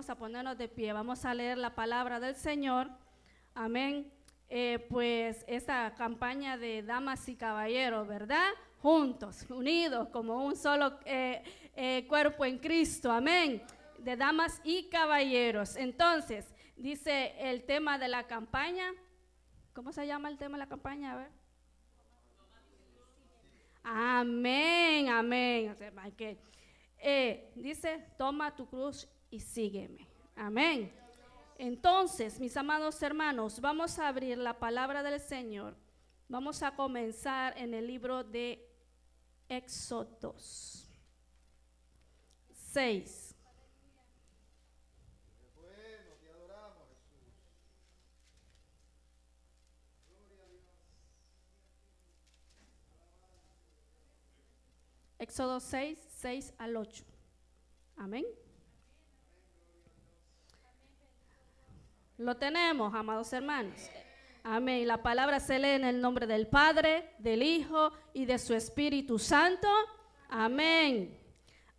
vamos a ponernos de pie, vamos a leer la palabra del Señor. Amén. Pues esta campaña de damas y caballeros, ¿verdad? Juntos, unidos, como un solo cuerpo en Cristo. Amén. De damas y caballeros. Entonces, dice el tema de la campaña. ¿Cómo se llama el tema de la campaña? A ver. Amén, amén. O sea, dice, toma tu cruz y sígueme. Amén. Entonces, mis amados hermanos, vamos a abrir la palabra del Señor. Vamos a comenzar en el libro de Éxodo 6. Bueno, te adoramos, Jesús. Gloria a Dios. Éxodo 6, 6 al 8. Amén. Lo tenemos, amados hermanos. Amén. La palabra se lee en el nombre del Padre, del Hijo y de su Espíritu Santo. Amén.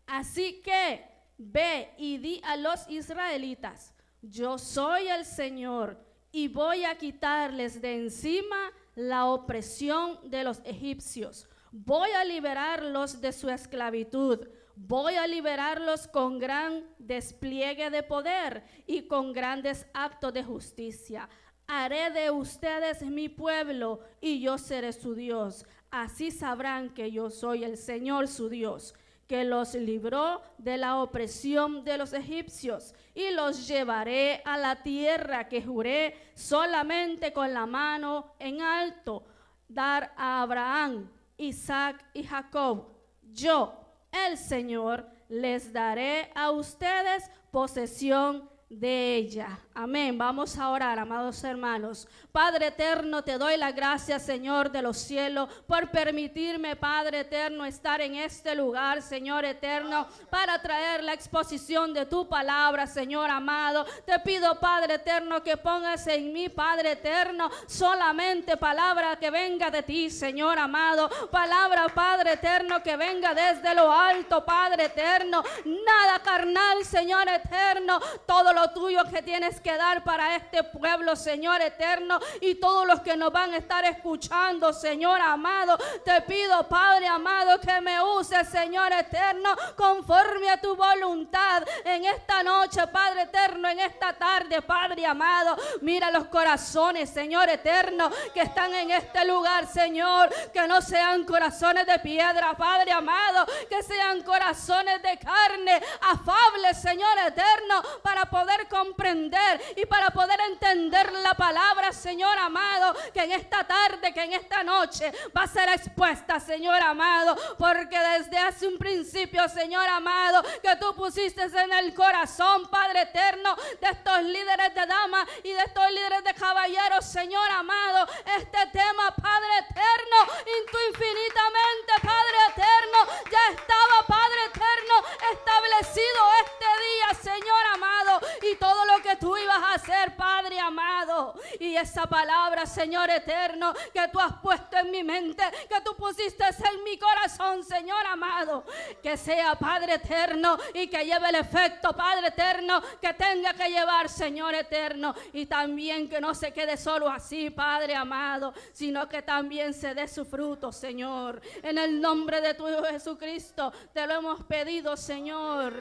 Así que ve y di a los israelitas, yo soy el Señor y voy a quitarles de encima la opresión de los egipcios. Voy a liberarlos de su esclavitud. Voy a liberarlos con gran despliegue de poder y con grandes actos de justicia. Haré de ustedes mi pueblo y yo seré su Dios. Así sabrán que yo soy el Señor su Dios, que los libró de la opresión de los egipcios y los llevaré a la tierra que juré solamente con la mano en alto dar a Abraham, Isaac y Jacob. Yo, el Señor, les daré a ustedes posesión de ella. Amén. Vamos a orar, amados hermanos. Padre eterno, te doy las gracias, Señor de los cielos, por permitirme, Padre eterno, estar en este lugar, Señor eterno, para traer la exposición de tu palabra, Señor amado. Te pido, Padre eterno, que pongas en mí, Padre eterno, solamente palabra que venga de ti, Señor amado. Palabra, Padre eterno, que venga desde lo alto, Padre eterno. Nada carnal, Señor eterno. Todo lo tuyo que tienes que dar para este pueblo, Señor eterno, y todos los que nos van a estar escuchando, Señor amado. Te pido, Padre amado, que me uses, Señor eterno, conforme a tu voluntad en esta noche, Padre eterno, en esta tarde, Padre amado. Mira los corazones, Señor eterno, que están en este lugar, Señor, que no sean corazones de piedra, Padre amado, que sean corazones de carne, afables, Señor eterno, para poder comprender y para poder entender la palabra, Señor amado, que en esta tarde, que en esta noche va a ser expuesta, Señor amado, porque desde hace un principio, Señor amado, que tú pusiste en el corazón, Padre eterno, de estos líderes de damas y de estos líderes de caballeros, Señor amado, este tema, Padre eterno, y tú infinitamente, Padre eterno, ya estaba, Padre eterno, establecido este día, Señor amado, y todo lo que tú ibas a hacer, Padre amado. Y esa palabra, Señor eterno, que tú has puesto en mi mente, que tú pusiste en mi corazón, Señor amado, que sea, Padre eterno, y que lleve el efecto, Padre eterno, que tenga que llevar, Señor eterno. Y también que no se quede solo así, Padre amado, sino que también se dé su fruto, Señor. En el nombre de tu Hijo Jesucristo te lo hemos pedido, Señor.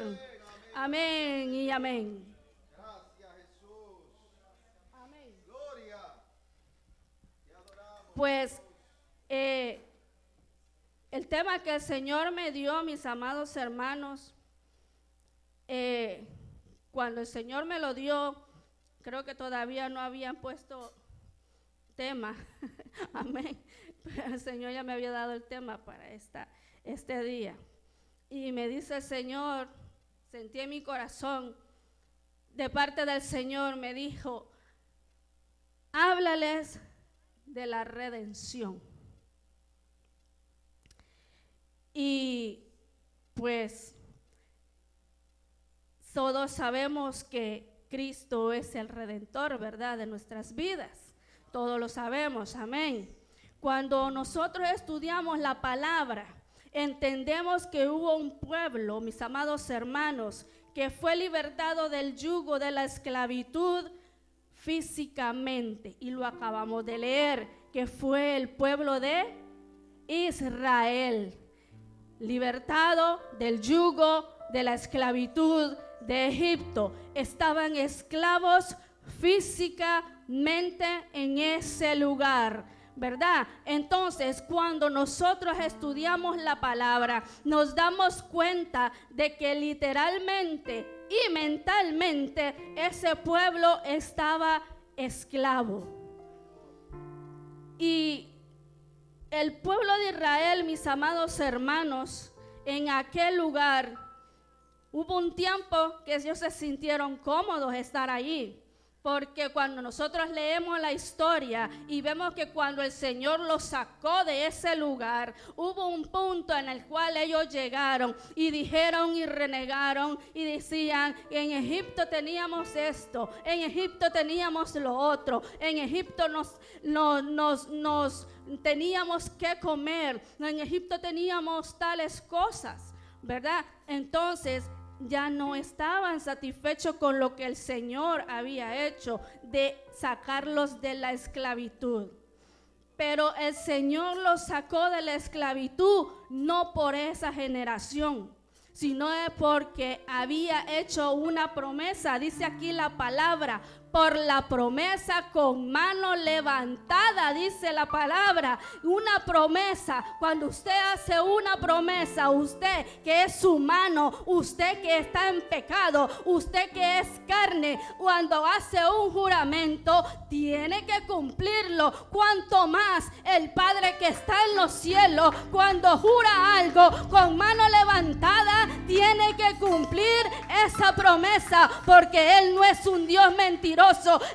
Amén y amén. Pues el tema que el Señor me dio, mis amados hermanos, cuando el Señor me lo dio, creo que todavía no habían puesto tema. Amén. Pero el Señor ya me había dado el tema para este día. Y me dice el Señor, sentí en mi corazón, de parte del Señor, me dijo, háblales de la redención. Y pues todos sabemos que Cristo es el Redentor, ¿verdad?, de nuestras vidas. Todos lo sabemos, amén. Cuando nosotros estudiamos la palabra, entendemos que hubo un pueblo, mis amados hermanos, que fue libertado del yugo de la esclavitud físicamente. Y lo acabamos de leer, que fue el pueblo de Israel, libertado del yugo de la esclavitud de Egipto. Estaban esclavos físicamente en ese lugar, ¿verdad? Entonces, cuando nosotros estudiamos la palabra, nos damos cuenta de que literalmente y mentalmente ese pueblo estaba esclavo. Y el pueblo de Israel, mis amados hermanos, en aquel lugar, hubo un tiempo que ellos se sintieron cómodos estar allí. Porque cuando nosotros leemos la historia y vemos que cuando el Señor los sacó de ese lugar, hubo un punto en el cual ellos llegaron y dijeron y renegaron y decían: en Egipto teníamos esto, en Egipto teníamos lo otro, en Egipto nos teníamos que comer, en Egipto teníamos tales cosas, ¿verdad? Entonces, ya no estaban satisfechos con lo que el Señor había hecho de sacarlos de la esclavitud. Pero el Señor los sacó de la esclavitud no por esa generación, sino es porque había hecho una promesa. Dice aquí la palabra: por la promesa con mano levantada, dice la palabra. Una promesa, cuando usted hace una promesa, usted que es humano, usted que está en pecado, usted que es carne, cuando hace un juramento, tiene que cumplirlo. Cuanto más el Padre que está en los cielos, cuando jura algo con mano levantada, tiene que cumplir esa promesa, porque Él no es un Dios mentiroso.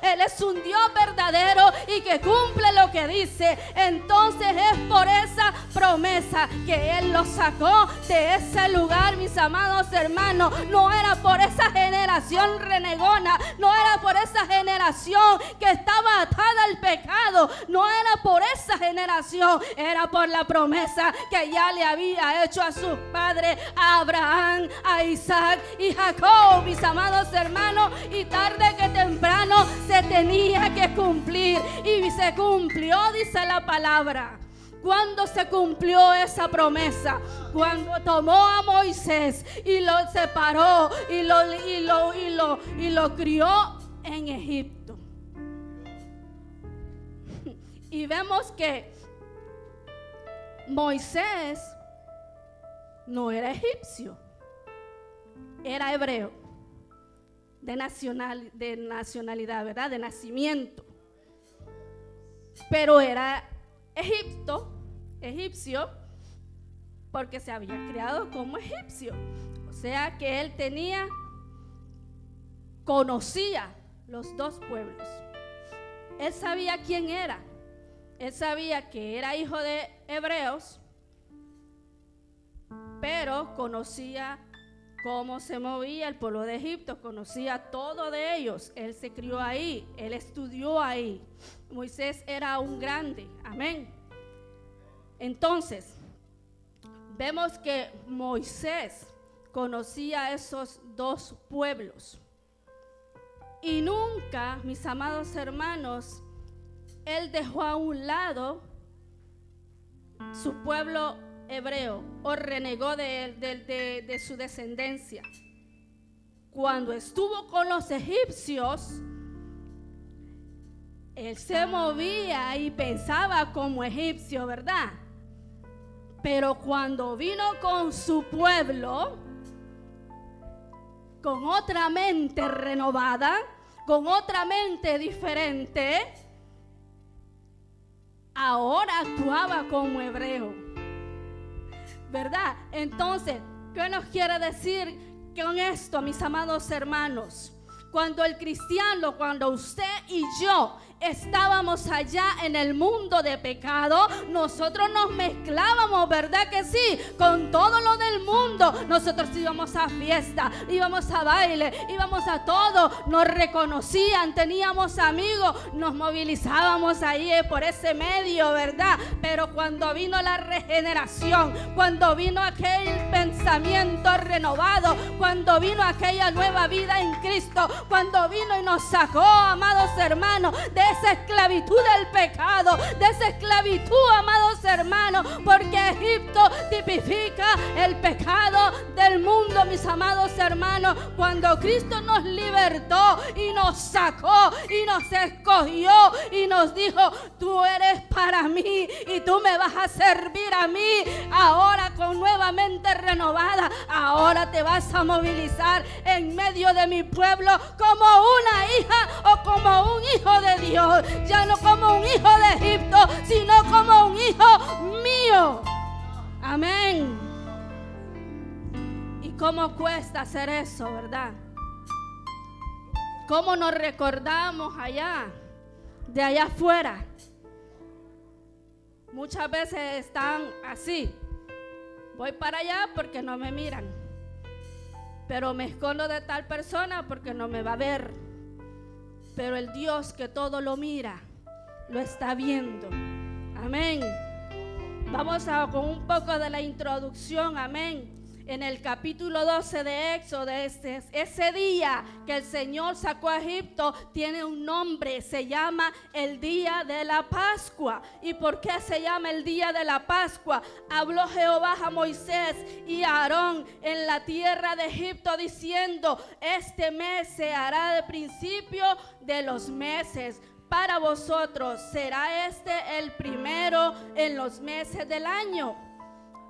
Él es un Dios verdadero y que cumple lo que dice. Entonces es por esa promesa que Él los sacó de ese lugar, mis amados hermanos. No era por esa generación renegona, no era por esa generación que estaba atada al pecado, no era por esa generación, era por la promesa que ya le había hecho a sus padres, a Abraham, a Isaac y Jacob, mis amados hermanos. Y tarde que temprano se tenía que cumplir, y se cumplió, dice la palabra. ¿Cuándo se cumplió esa promesa? Cuando tomó a Moisés y lo separó y lo crió en Egipto. Y vemos que Moisés no era egipcio, era hebreo. De nacionalidad, ¿verdad? De nacimiento. Pero era egipcio, porque se había criado como egipcio. O sea que él conocía los dos pueblos. Él sabía quién era. Él sabía que era hijo de hebreos, pero conocía cómo se movía el pueblo de Egipto, conocía todo de ellos. Él se crió ahí, él estudió ahí. Moisés era un grande, amén. Entonces, vemos que Moisés conocía a esos dos pueblos. Y nunca, mis amados hermanos, él dejó a un lado su pueblo hebreo o renegó de él, de su descendencia. Cuando estuvo con los egipcios, él se movía y pensaba como egipcio, ¿verdad? Pero cuando vino con su pueblo, con otra mente renovada, con otra mente diferente, ahora actuaba como hebreo, ¿verdad? Entonces, ¿qué nos quiere decir con esto, mis amados hermanos? Cuando el cristiano, cuando usted y yo estábamos allá en el mundo de pecado, nosotros nos mezclábamos, ¿verdad que sí? Con todo lo del mundo. Nosotros íbamos a fiesta, íbamos a baile, íbamos a todo. Nos reconocían, teníamos amigos, nos movilizábamos ahí por ese medio, ¿verdad? Pero cuando vino la regeneración, cuando vino aquel pensamiento renovado, cuando vino aquella nueva vida en Cristo, cuando vino y nos sacó, amados hermanos, de esa esclavitud del pecado, de esa esclavitud, amados hermanos, porque Egipto tipifica el pecado del mundo, mis amados hermanos. Cuando Cristo nos libertó y nos sacó y nos escogió y nos dijo: tú eres para mí y tú me vas a servir a mí, ahora con nuevamente renovada, ahora te vas a movilizar en medio de mi pueblo como una hija o como un hijo de Dios, ya no como un hijo de Egipto, sino como un hijo mío. Amén. ¿Y cómo cuesta hacer eso, verdad? ¿Cómo nos recordamos allá, de allá afuera? Muchas veces están así: voy para allá porque no me miran, pero me escondo de tal persona porque no me va a ver. Pero el Dios que todo lo mira, lo está viendo. Amén. Vamos con un poco de la introducción. Amén. En el capítulo 12 de Éxodo, ese día que el Señor sacó a Egipto tiene un nombre, se llama el día de la Pascua. ¿Y por qué se llama el día de la Pascua? Habló Jehová a Moisés y a Aarón en la tierra de Egipto diciendo: este mes se hará de principio de los meses. Para vosotros será este el primero en los meses del año.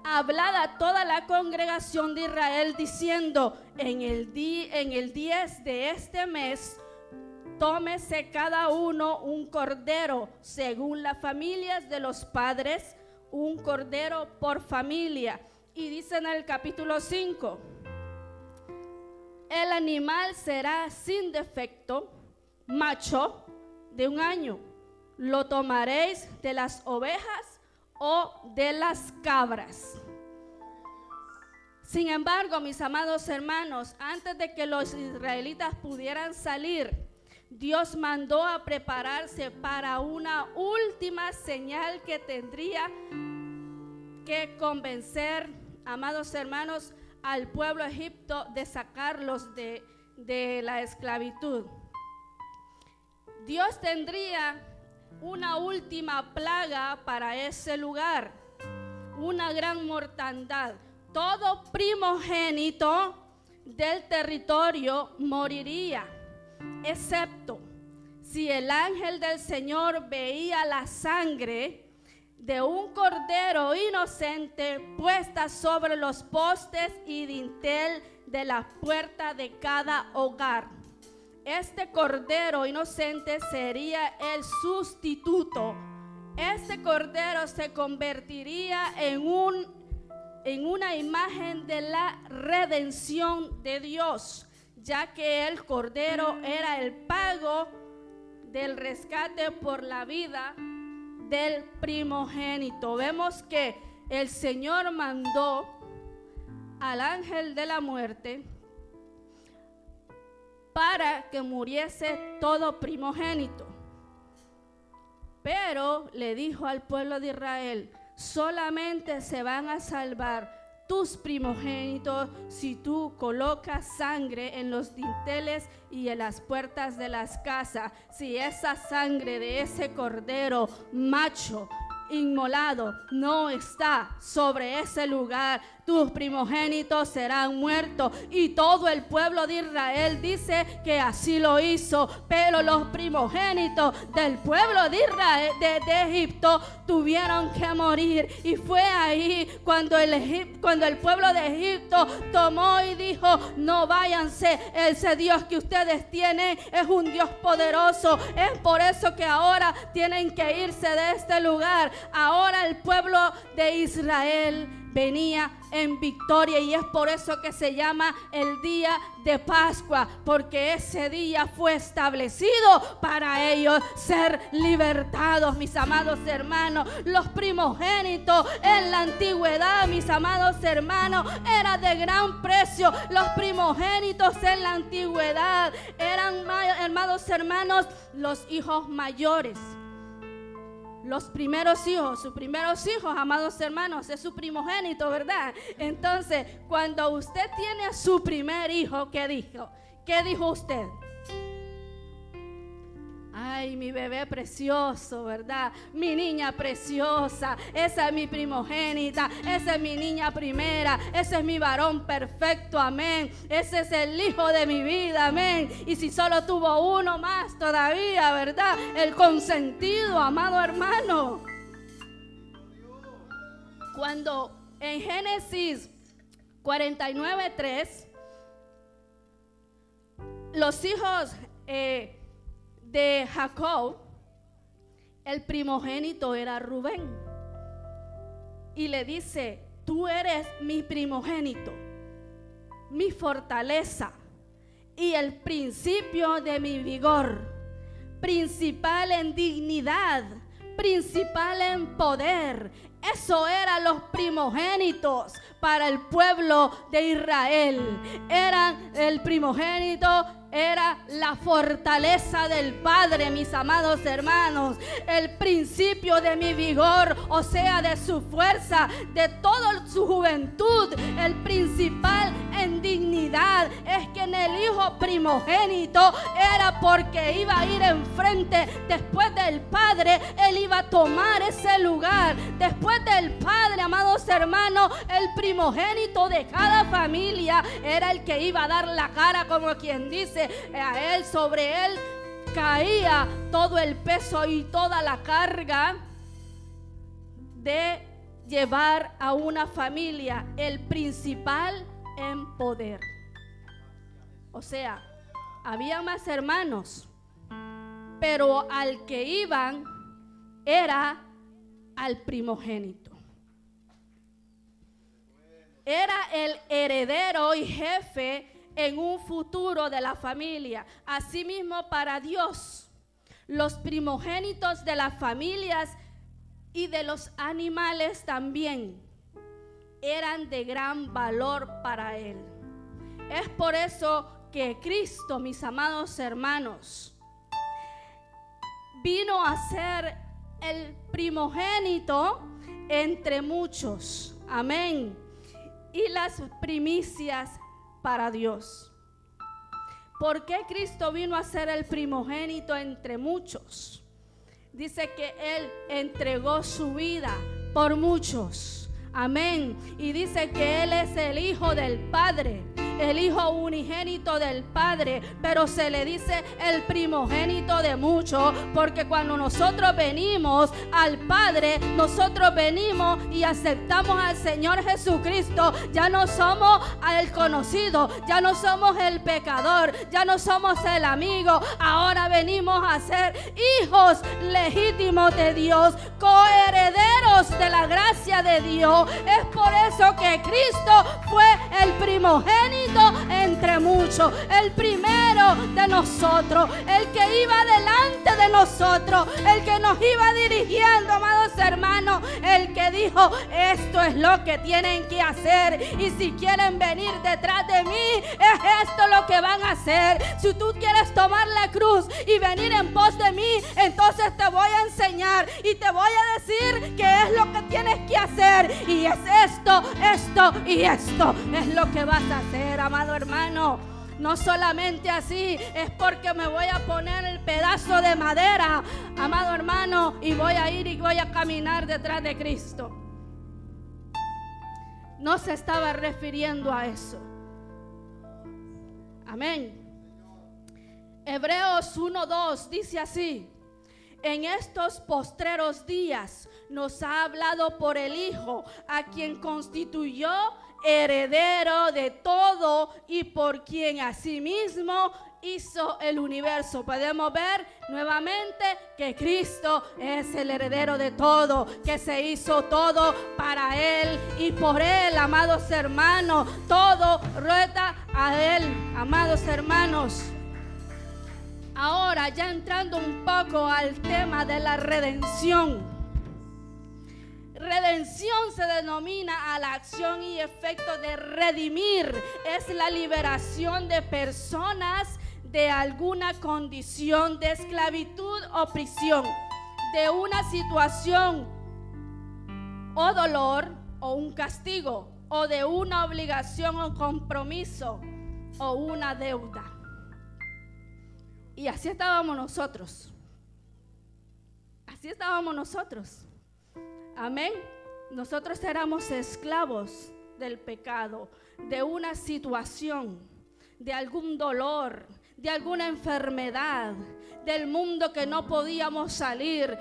Hablad a toda la congregación de Israel diciendo: en el 10 de este mes tómese cada uno un cordero según las familias de los padres, un cordero por familia. Y dice en el capítulo 5: el animal será sin defecto, macho de un año. Lo tomaréis de las ovejas o de las cabras. Sin embargo, mis amados hermanos, antes de que los israelitas pudieran salir, Dios mandó a prepararse para una última señal que tendría que convencer, amados hermanos, al pueblo de Egipto de sacarlos de la esclavitud. Dios tendría una última plaga para ese lugar, una gran mortandad. Todo primogénito del territorio moriría, excepto si el ángel del Señor veía la sangre de un cordero inocente puesta sobre los postes y dintel de la puerta de cada hogar. Este cordero inocente sería el sustituto. Este cordero se convertiría en una imagen de la redención de Dios, ya que el cordero era el pago del rescate por la vida del primogénito. Vemos que el Señor mandó al ángel de la muerte para que muriese todo primogénito. Pero le dijo al pueblo de Israel: solamente se van a salvar tus primogénitos si tú colocas sangre en los dinteles y en las puertas de las casas. Si esa sangre de ese cordero macho inmolado no está sobre ese lugar, tus primogénitos serán muertos. Y todo el pueblo de Israel dice que así lo hizo. Pero los primogénitos del pueblo de Israel, de Egipto, tuvieron que morir. Y fue ahí cuando el pueblo de Egipto tomó y dijo: no váyanse, ese Dios que ustedes tienen es un Dios poderoso. Es por eso que ahora tienen que irse de este lugar. Ahora el pueblo de Israel venía en victoria, y es por eso que se llama el día de Pascua, porque ese día fue establecido para ellos ser libertados, mis amados hermanos. Los primogénitos en la antigüedad, mis amados hermanos, era de gran precio. Los primogénitos en la antigüedad eran, amados hermanos, los hijos mayores. Los primeros hijos, sus primeros hijos, amados hermanos, es su primogénito, ¿verdad? Entonces, cuando usted tiene a su primer hijo, ¿qué dijo? ¿Qué dijo usted? Ay, mi bebé precioso, ¿verdad? Mi niña preciosa, esa es mi primogénita, esa es mi niña primera, ese es mi varón perfecto, amén. Ese es el hijo de mi vida, amén. Y si solo tuvo uno más todavía, ¿verdad? El consentido, amado hermano. Cuando en Génesis 49:3, los hijos de Jacob, el primogénito era Rubén, y le dice: tú eres mi primogénito, mi fortaleza y el principio de mi vigor, principal en dignidad, principal en poder. Eso eran los primogénitos para el pueblo de Israel. Eran el primogénito, era la fortaleza del Padre, mis amados hermanos, el principio de mi vigor, o sea, de su fuerza, de toda su juventud, el principal en dignidad. Es que en el hijo primogénito era porque iba a ir enfrente después del Padre, él iba a tomar ese lugar. Después del Padre, amados hermanos, el primogénito de cada familia era el que iba a dar la cara, como quien dice. A él, sobre él caía todo el peso y toda la carga de llevar a una familia, el principal en poder. O sea, había más hermanos, pero al que iban era al primogénito. Era el heredero y jefe en un futuro de la familia. Asimismo, para Dios, los primogénitos de las familias y de los animales también eran de gran valor para Él. Es por eso que Cristo, mis amados hermanos, vino a ser el primogénito entre muchos. Amén. Y las primicias para Dios. ¿Por qué Cristo vino a ser el primogénito entre muchos? Dice que Él entregó su vida por muchos. Amén. Y dice que Él es el Hijo del Padre, el Hijo unigénito del Padre, pero se le dice el primogénito de muchos, porque cuando nosotros venimos al Padre, nosotros venimos y aceptamos al Señor Jesucristo. Ya no somos el conocido, ya no somos el pecador, ya no somos el amigo. Ahora venimos a ser hijos legítimos de Dios, coherederos de la gracia de Dios. Es por eso que Cristo fue el primogénito entre muchos, el primero de nosotros, el que iba delante de nosotros, el que nos iba dirigiendo, amados hermanos, el que dijo: esto es lo que tienen que hacer, y si quieren venir detrás de mí, es esto lo que van a hacer. Si tú quieres tomar la cruz y venir en pos de mí, entonces te voy a enseñar y te voy a decir qué es lo que tienes que hacer, y es esto, esto y esto es lo que vas a hacer, amado hermano. No solamente así, es porque me voy a poner el pedazo de madera, amado hermano, y voy a ir y voy a caminar detrás de Cristo. No se estaba refiriendo a eso. Amén. Hebreos 1:2 dice así: en estos postreros días nos ha hablado por el Hijo, a quien constituyó heredero de todo y por quien asimismo hizo el universo. Podemos ver nuevamente que Cristo es el heredero de todo, que se hizo todo para Él y por Él, amados hermanos. Todo rueda a Él, amados hermanos. Ahora ya entrando un poco al tema de la redención. Redención se denomina a la acción y efecto de redimir. Es la liberación de personas de alguna condición de esclavitud o prisión, de una situación o dolor o un castigo, o de una obligación o compromiso o una deuda. Y así estábamos nosotros. Así estábamos nosotros. Amén. Nosotros éramos esclavos del pecado, de una situación, de algún dolor, de alguna enfermedad, del mundo que no podíamos salir,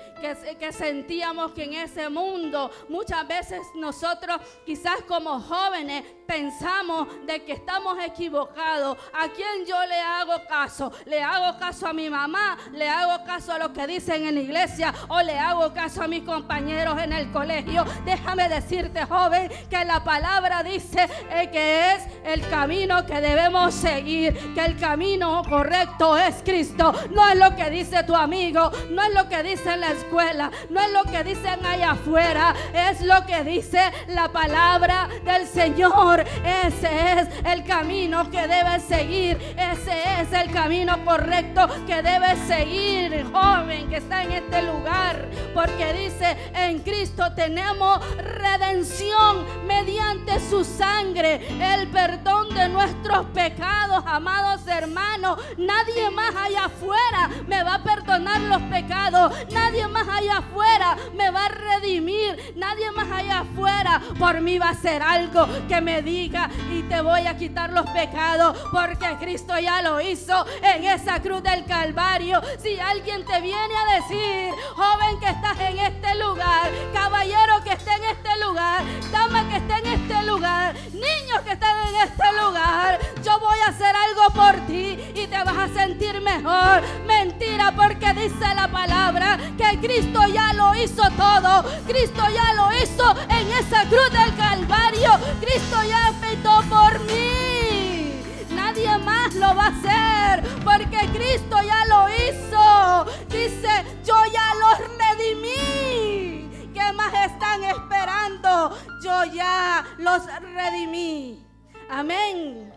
que sentíamos que en ese mundo muchas veces nosotros quizás como jóvenes pensamos de que estamos equivocados. ¿A quién yo le hago caso? ¿Le hago caso a mi mamá? ¿Le hago caso a lo que dicen en la iglesia? ¿O le hago caso a mis compañeros en el colegio? Déjame decirte, joven, que la palabra dice que es el camino que debemos seguir, que el camino correcto es Cristo. No es lo que dice tu amigo, no es lo que dice en la escuela, no es lo que dicen allá afuera, es lo que dice la palabra del Señor. Ese es el camino que debes seguir, ese es el camino correcto que debes seguir, joven que está en este lugar, porque dice: en Cristo tenemos redención mediante su sangre, el perdón de nuestros pecados. Amados hermanos, nadie más allá afuera me va a perdonar los pecados, nadie más allá afuera me va a redimir, nadie más allá afuera por mí va a hacer algo que me diga y te voy a quitar los pecados, porque Cristo ya lo hizo en esa cruz del Calvario. Si alguien te viene a decir, joven que estás en este lugar, caballero que está en este lugar, dama que está en este lugar, niños que están en este lugar, yo voy a hacer algo por ti y te vas a sentir mejor. Mentira, porque dice la palabra que Cristo ya lo hizo todo. Cristo ya lo hizo en esa cruz del Calvario. Cristo ya peleó por mí. Nadie más lo va a hacer, porque Cristo ya lo hizo. Dice: yo ya los redimí. ¿Qué más están esperando? Yo ya los redimí. Amén.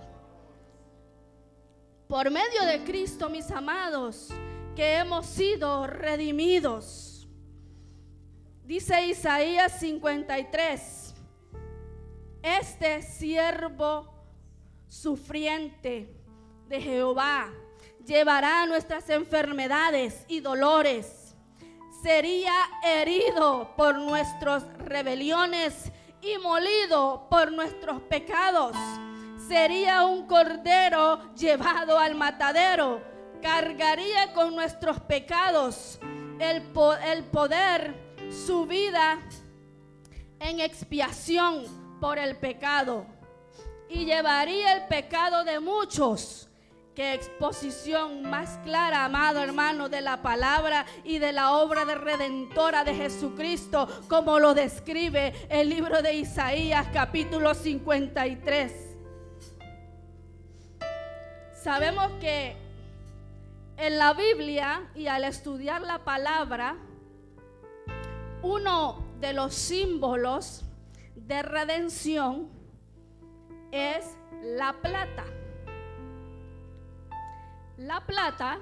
Por medio de Cristo, mis amados, que hemos sido redimidos. Dice Isaías 53: este siervo sufriente de Jehová llevará nuestras enfermedades y dolores. Sería herido por nuestras rebeliones y molido por nuestros pecados. Sería un cordero llevado al matadero. Cargaría con nuestros pecados el poder, su vida en expiación por el pecado. Y llevaría el pecado de muchos. Qué exposición más clara, amado hermano, de la palabra y de la obra de redentora de Jesucristo, como lo describe el libro de Isaías capítulo 53. Sabemos que en la Biblia y al estudiar la palabra, uno de los símbolos de redención es la plata. La plata,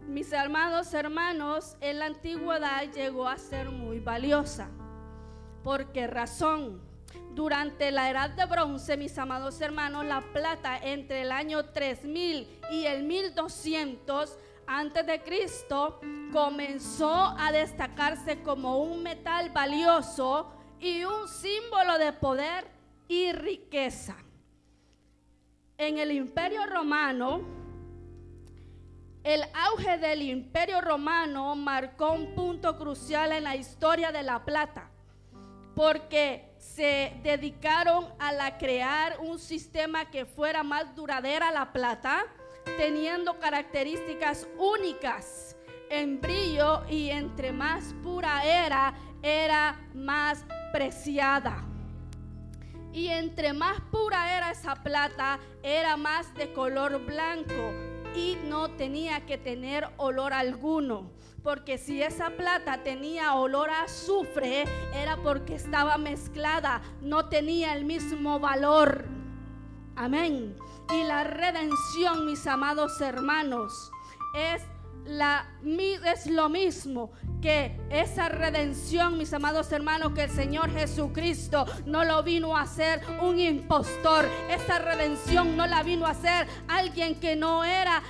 mis hermanos, en la antigüedad llegó a ser muy valiosa. ¿Por qué razón? Durante la edad de bronce, mis amados hermanos, la plata entre el año 3000 y el 1200 antes de Cristo comenzó a destacarse como un metal valioso y un símbolo de poder y riqueza. En el Imperio Romano, el auge del Imperio Romano marcó un punto crucial en la historia de la plata. porque se dedicaron a crear un sistema que fuera más duradera la plata, teniendo características únicas en brillo, y entre más pura era más preciada. Y entre más pura era esa plata, era más de color blanco y no tenía que tener olor alguno. Porque si esa plata tenía olor a azufre, era porque estaba mezclada, no tenía el mismo valor. Amén. Y la redención, mis amados hermanos, es lo mismo, que esa redención, mis amados hermanos, que el Señor Jesucristo no lo vino a hacer un impostor. Esa redención no la vino a hacer alguien que no era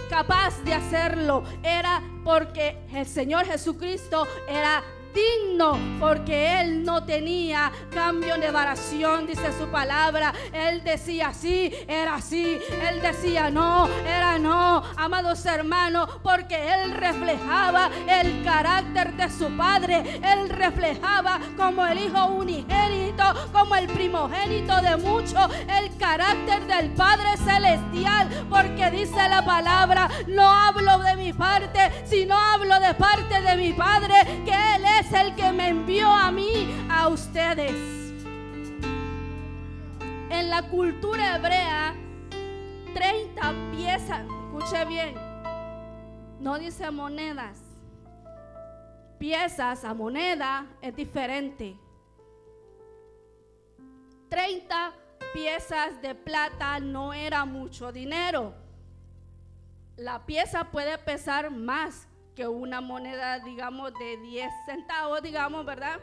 capaz de hacerlo. Era porque el Señor Jesucristo era digno, porque Él no tenía cambio de variación, dice su palabra. Él decía sí, era sí. Él decía no, era no, amados hermanos, porque Él reflejaba el carácter de su Padre. Él reflejaba como el Hijo unigénito, como el primogénito de muchos, el carácter del Padre celestial, porque dice la palabra: no hablo de mi parte, sino hablo de parte de mi Padre, que Él es el que me envió a mí, a ustedes. En la cultura hebrea, 30 piezas, escuche bien, no dice monedas, piezas a moneda es diferente. 30 piezas de plata no era mucho dinero. La pieza puede pesar más que una moneda, digamos, de 10 centavos, digamos, ¿verdad?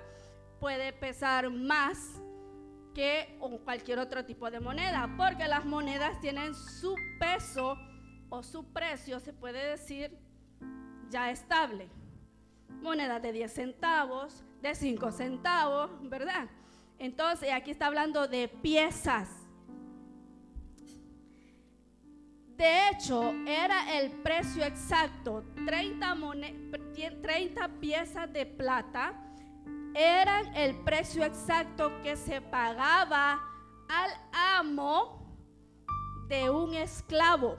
Puede pesar más que cualquier otro tipo de moneda, porque las monedas tienen su peso o su precio, se puede decir, ya estable. Monedas de 10 centavos, de 5 centavos, ¿verdad? Entonces, aquí está hablando de piezas. De hecho, era el precio exacto. 30 piezas de plata eran el precio exacto que se pagaba al amo de un esclavo.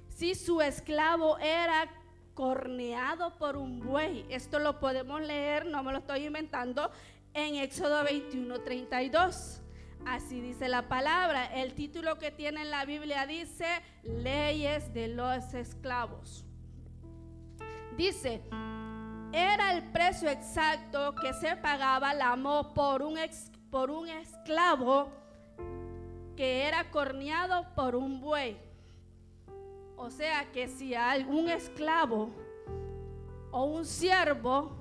Si su esclavo era corneado por un buey, esto lo podemos leer, no me lo estoy inventando, en Éxodo 21:32. Así dice la palabra. El título que tiene en la Biblia dice Leyes de los esclavos. Dice: era el precio exacto que se pagaba al amo por un esclavo que era corneado por un buey. O sea que si algún esclavo o un siervo,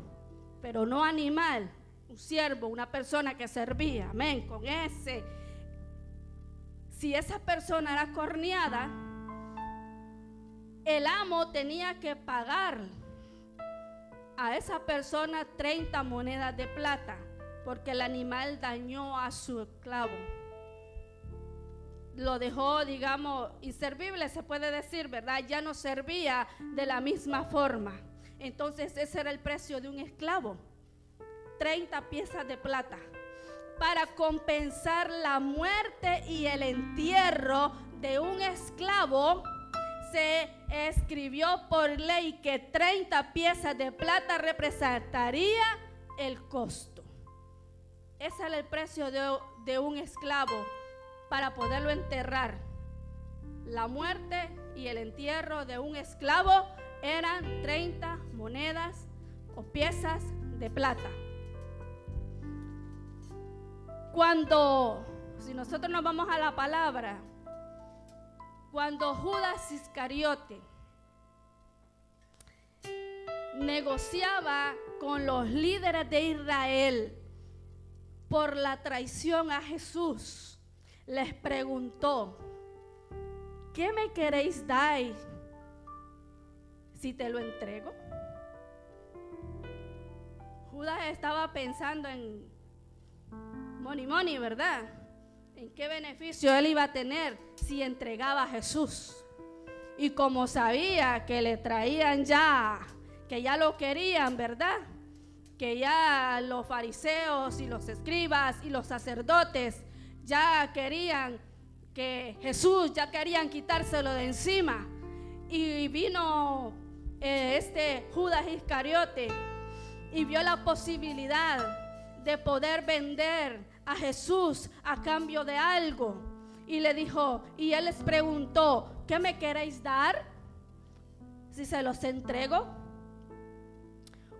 pero no animal, un siervo, una persona que servía, amén, con ese, si esa persona era corneada, el amo tenía que pagar a esa persona 30 monedas de plata, porque el animal dañó a su esclavo, lo dejó, digamos, inservible, se puede decir, ¿verdad? Ya no servía de la misma forma. Entonces ese era el precio de un esclavo, 30 piezas de plata, para compensar la muerte y el entierro de un esclavo. Se escribió por ley que 30 piezas de plata representaría el costo. Ese era el precio de un esclavo para poderlo enterrar. La muerte y el entierro de un esclavo eran 30 monedas o piezas de plata. Si nosotros nos vamos a la palabra, cuando Judas Iscariote negociaba con los líderes de Israel por la traición a Jesús, les preguntó: ¿qué me queréis dar si te lo entrego? Judas estaba pensando en money, ¿verdad? ¿En qué beneficio él iba a tener si entregaba a Jesús? Y como sabía que le traían ya, que ya lo querían, ¿verdad? que ya los fariseos y los escribas y los sacerdotes ya querían que Jesús, ya querían quitárselo de encima. Y vino Judas Iscariote y vio la posibilidad de poder vender a Jesús a cambio de algo. Y le dijo, y él les preguntó, ¿qué me queréis dar? Si se los entrego.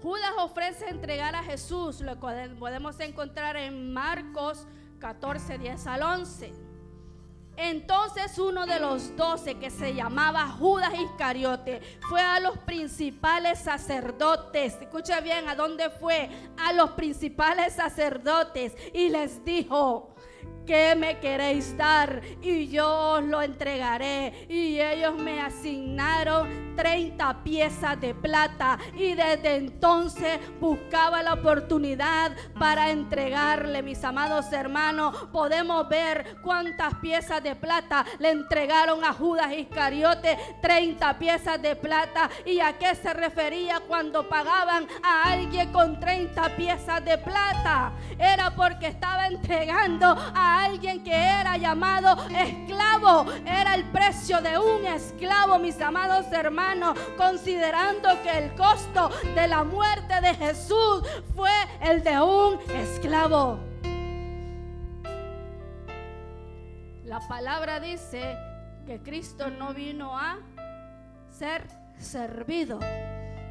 Judas ofrece entregar a Jesús, lo podemos encontrar en Marcos 14, 10 al 11. Entonces uno de los 12, que se llamaba Judas Iscariote, fue a los principales sacerdotes. Escucha bien, ¿a dónde fue? A los principales sacerdotes, y les dijo, ¿qué me queréis dar? Y yo os lo entregaré. Y ellos me asignaron 30 piezas de plata. Y desde entonces buscaba la oportunidad para entregarle. Mis amados hermanos, podemos ver cuántas piezas de plata le entregaron a Judas Iscariote. 30 piezas de plata. ¿Y a qué se refería cuando pagaban a alguien con 30 piezas de plata? Era porque estaba entregando a alguien que era llamado esclavo. Era el precio de un esclavo, mis amados hermanos, considerando que el costo de la muerte de Jesús fue el de un esclavo. La palabra dice que Cristo no vino a ser servido,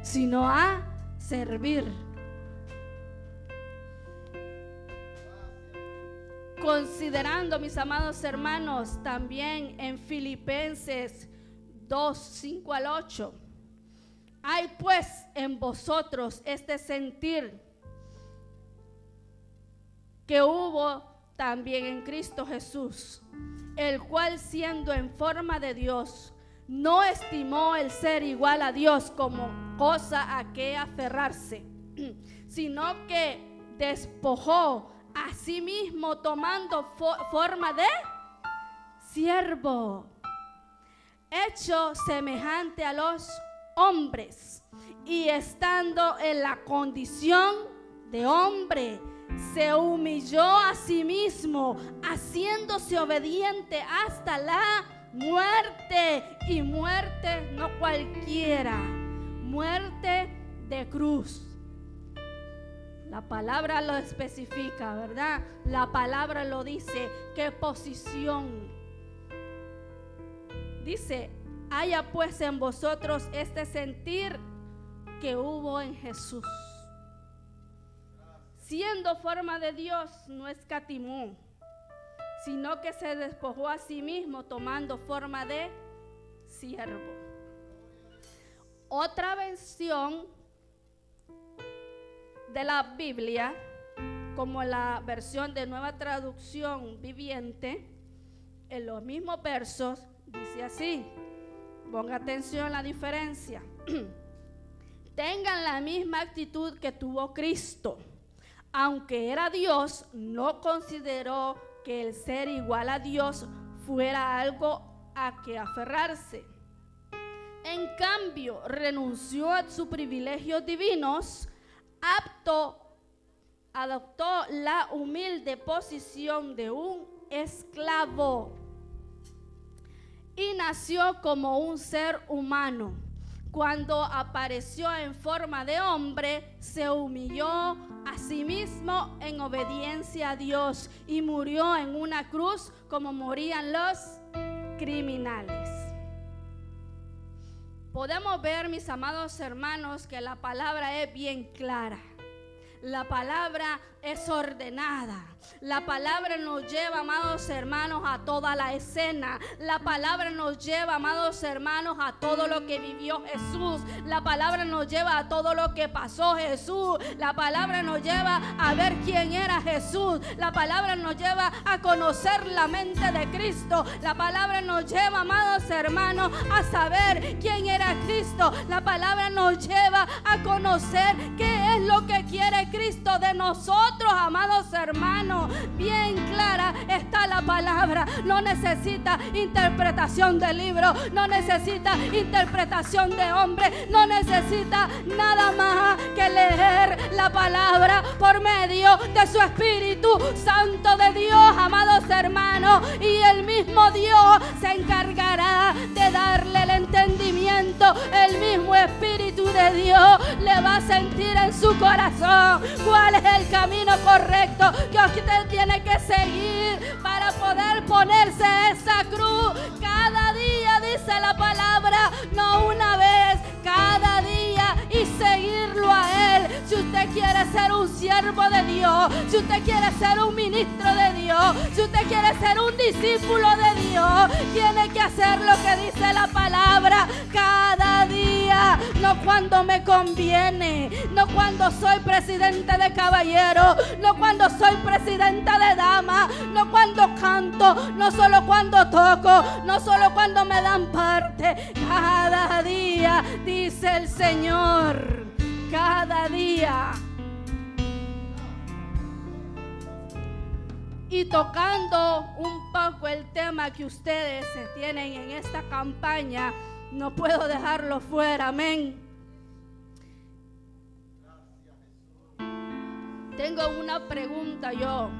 sino a servir. Considerando, mis amados hermanos, también en Filipenses 2, 5 al 8. Hay pues en vosotros este sentir que hubo también en Cristo Jesús, el cual, siendo en forma de Dios, no estimó el ser igual a Dios como cosa a que aferrarse, sino que despojó a sí mismo, tomando forma de siervo, hecho semejante a los hombres, y estando en la condición de hombre, se humilló a sí mismo, haciéndose obediente hasta la muerte, y muerte no cualquiera, muerte de cruz. La palabra lo especifica, ¿verdad? La palabra lo dice. ¿Qué posición? Dice, haya pues en vosotros este sentir que hubo en Jesús. Siendo forma de Dios, no escatimó, sino que se despojó a sí mismo, tomando forma de siervo. Otra versión de la Biblia, como la versión de Nueva Traducción Viviente, en los mismos versos dice así. Ponga atención a la diferencia. Tengan la misma actitud que tuvo Cristo. Aunque era Dios, no consideró que el ser igual a Dios fuera algo a que aferrarse. En cambio, renunció a sus privilegios divinos, adoptó la humilde posición de un esclavo y nació como un ser humano. Cuando apareció en forma de hombre, se humilló a sí mismo en obediencia a Dios y murió en una cruz como morían los criminales. Podemos ver, mis amados hermanos, que la palabra es bien clara. La palabra es ordenada. La palabra nos lleva, amados hermanos, a toda la escena. La palabra nos lleva, amados hermanos, a todo lo que vivió Jesús. La palabra nos lleva a todo lo que pasó Jesús. La palabra nos lleva a ver quién era Jesús. La palabra nos lleva a conocer la mente de Cristo. La palabra nos lleva, amados hermanos, a saber quién era Cristo. La palabra nos lleva a conocer qué es lo que quiere Cristo de nosotros, amados hermanos. Bien clara está la palabra. No necesita interpretación de libro, no necesita interpretación de hombre, no necesita nada más que leer la palabra por medio de su Espíritu Santo de Dios, amados hermanos, y el mismo Dios se encargará de darle el entendimiento. El mismo Espíritu de Dios le va a sentir en su corazón cuál es el camino correcto que usted tiene que seguir para poder ponerse esa cruz cada día, dice la palabra, no una vez, cada día, y seguirlo a Él. Si usted quiere ser un siervo de Dios, si usted quiere ser un ministro de Dios, si usted quiere ser un discípulo de Dios, tiene que hacer lo que dice la palabra cada día, no cuando me conviene, no cuando soy presidente de caballeros, no cuando soy presidenta de damas, no cuando canto, no solo cuando toco, no solo cuando me dan parte, cada día, dice el Señor, cada día. Y tocando un poco el tema que ustedes tienen en esta campaña, no puedo dejarlo fuera, amén. Tengo una pregunta yo.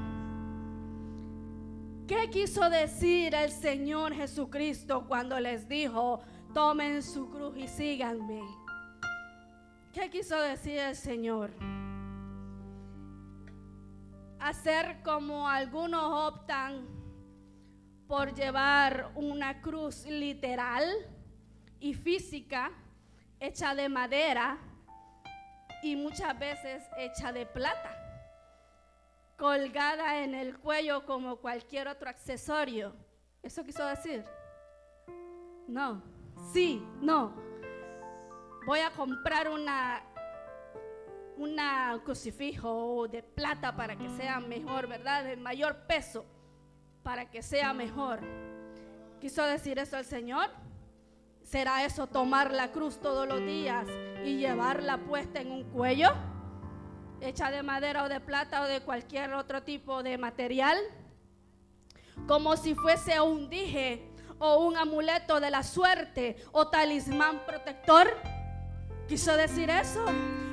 ¿Qué quiso decir el Señor Jesucristo cuando les dijo, tomen su cruz y síganme? ¿Qué quiso decir el Señor? Hacer como algunos optan por llevar una cruz literal y física, hecha de madera y muchas veces hecha de plata, colgada en el cuello como cualquier otro accesorio. ¿Eso quiso decir? No, sí, no. Voy a comprar una crucifijo de plata para que sea mejor, ¿verdad? De mayor peso, para que sea mejor. ¿Quiso decir eso el Señor? ¿Será eso tomar la cruz todos los días y llevarla puesta en un cuello? Hecha de madera o de plata o de cualquier otro tipo de material, como si fuese un dije o un amuleto de la suerte o talismán protector. ¿Quiso decir eso?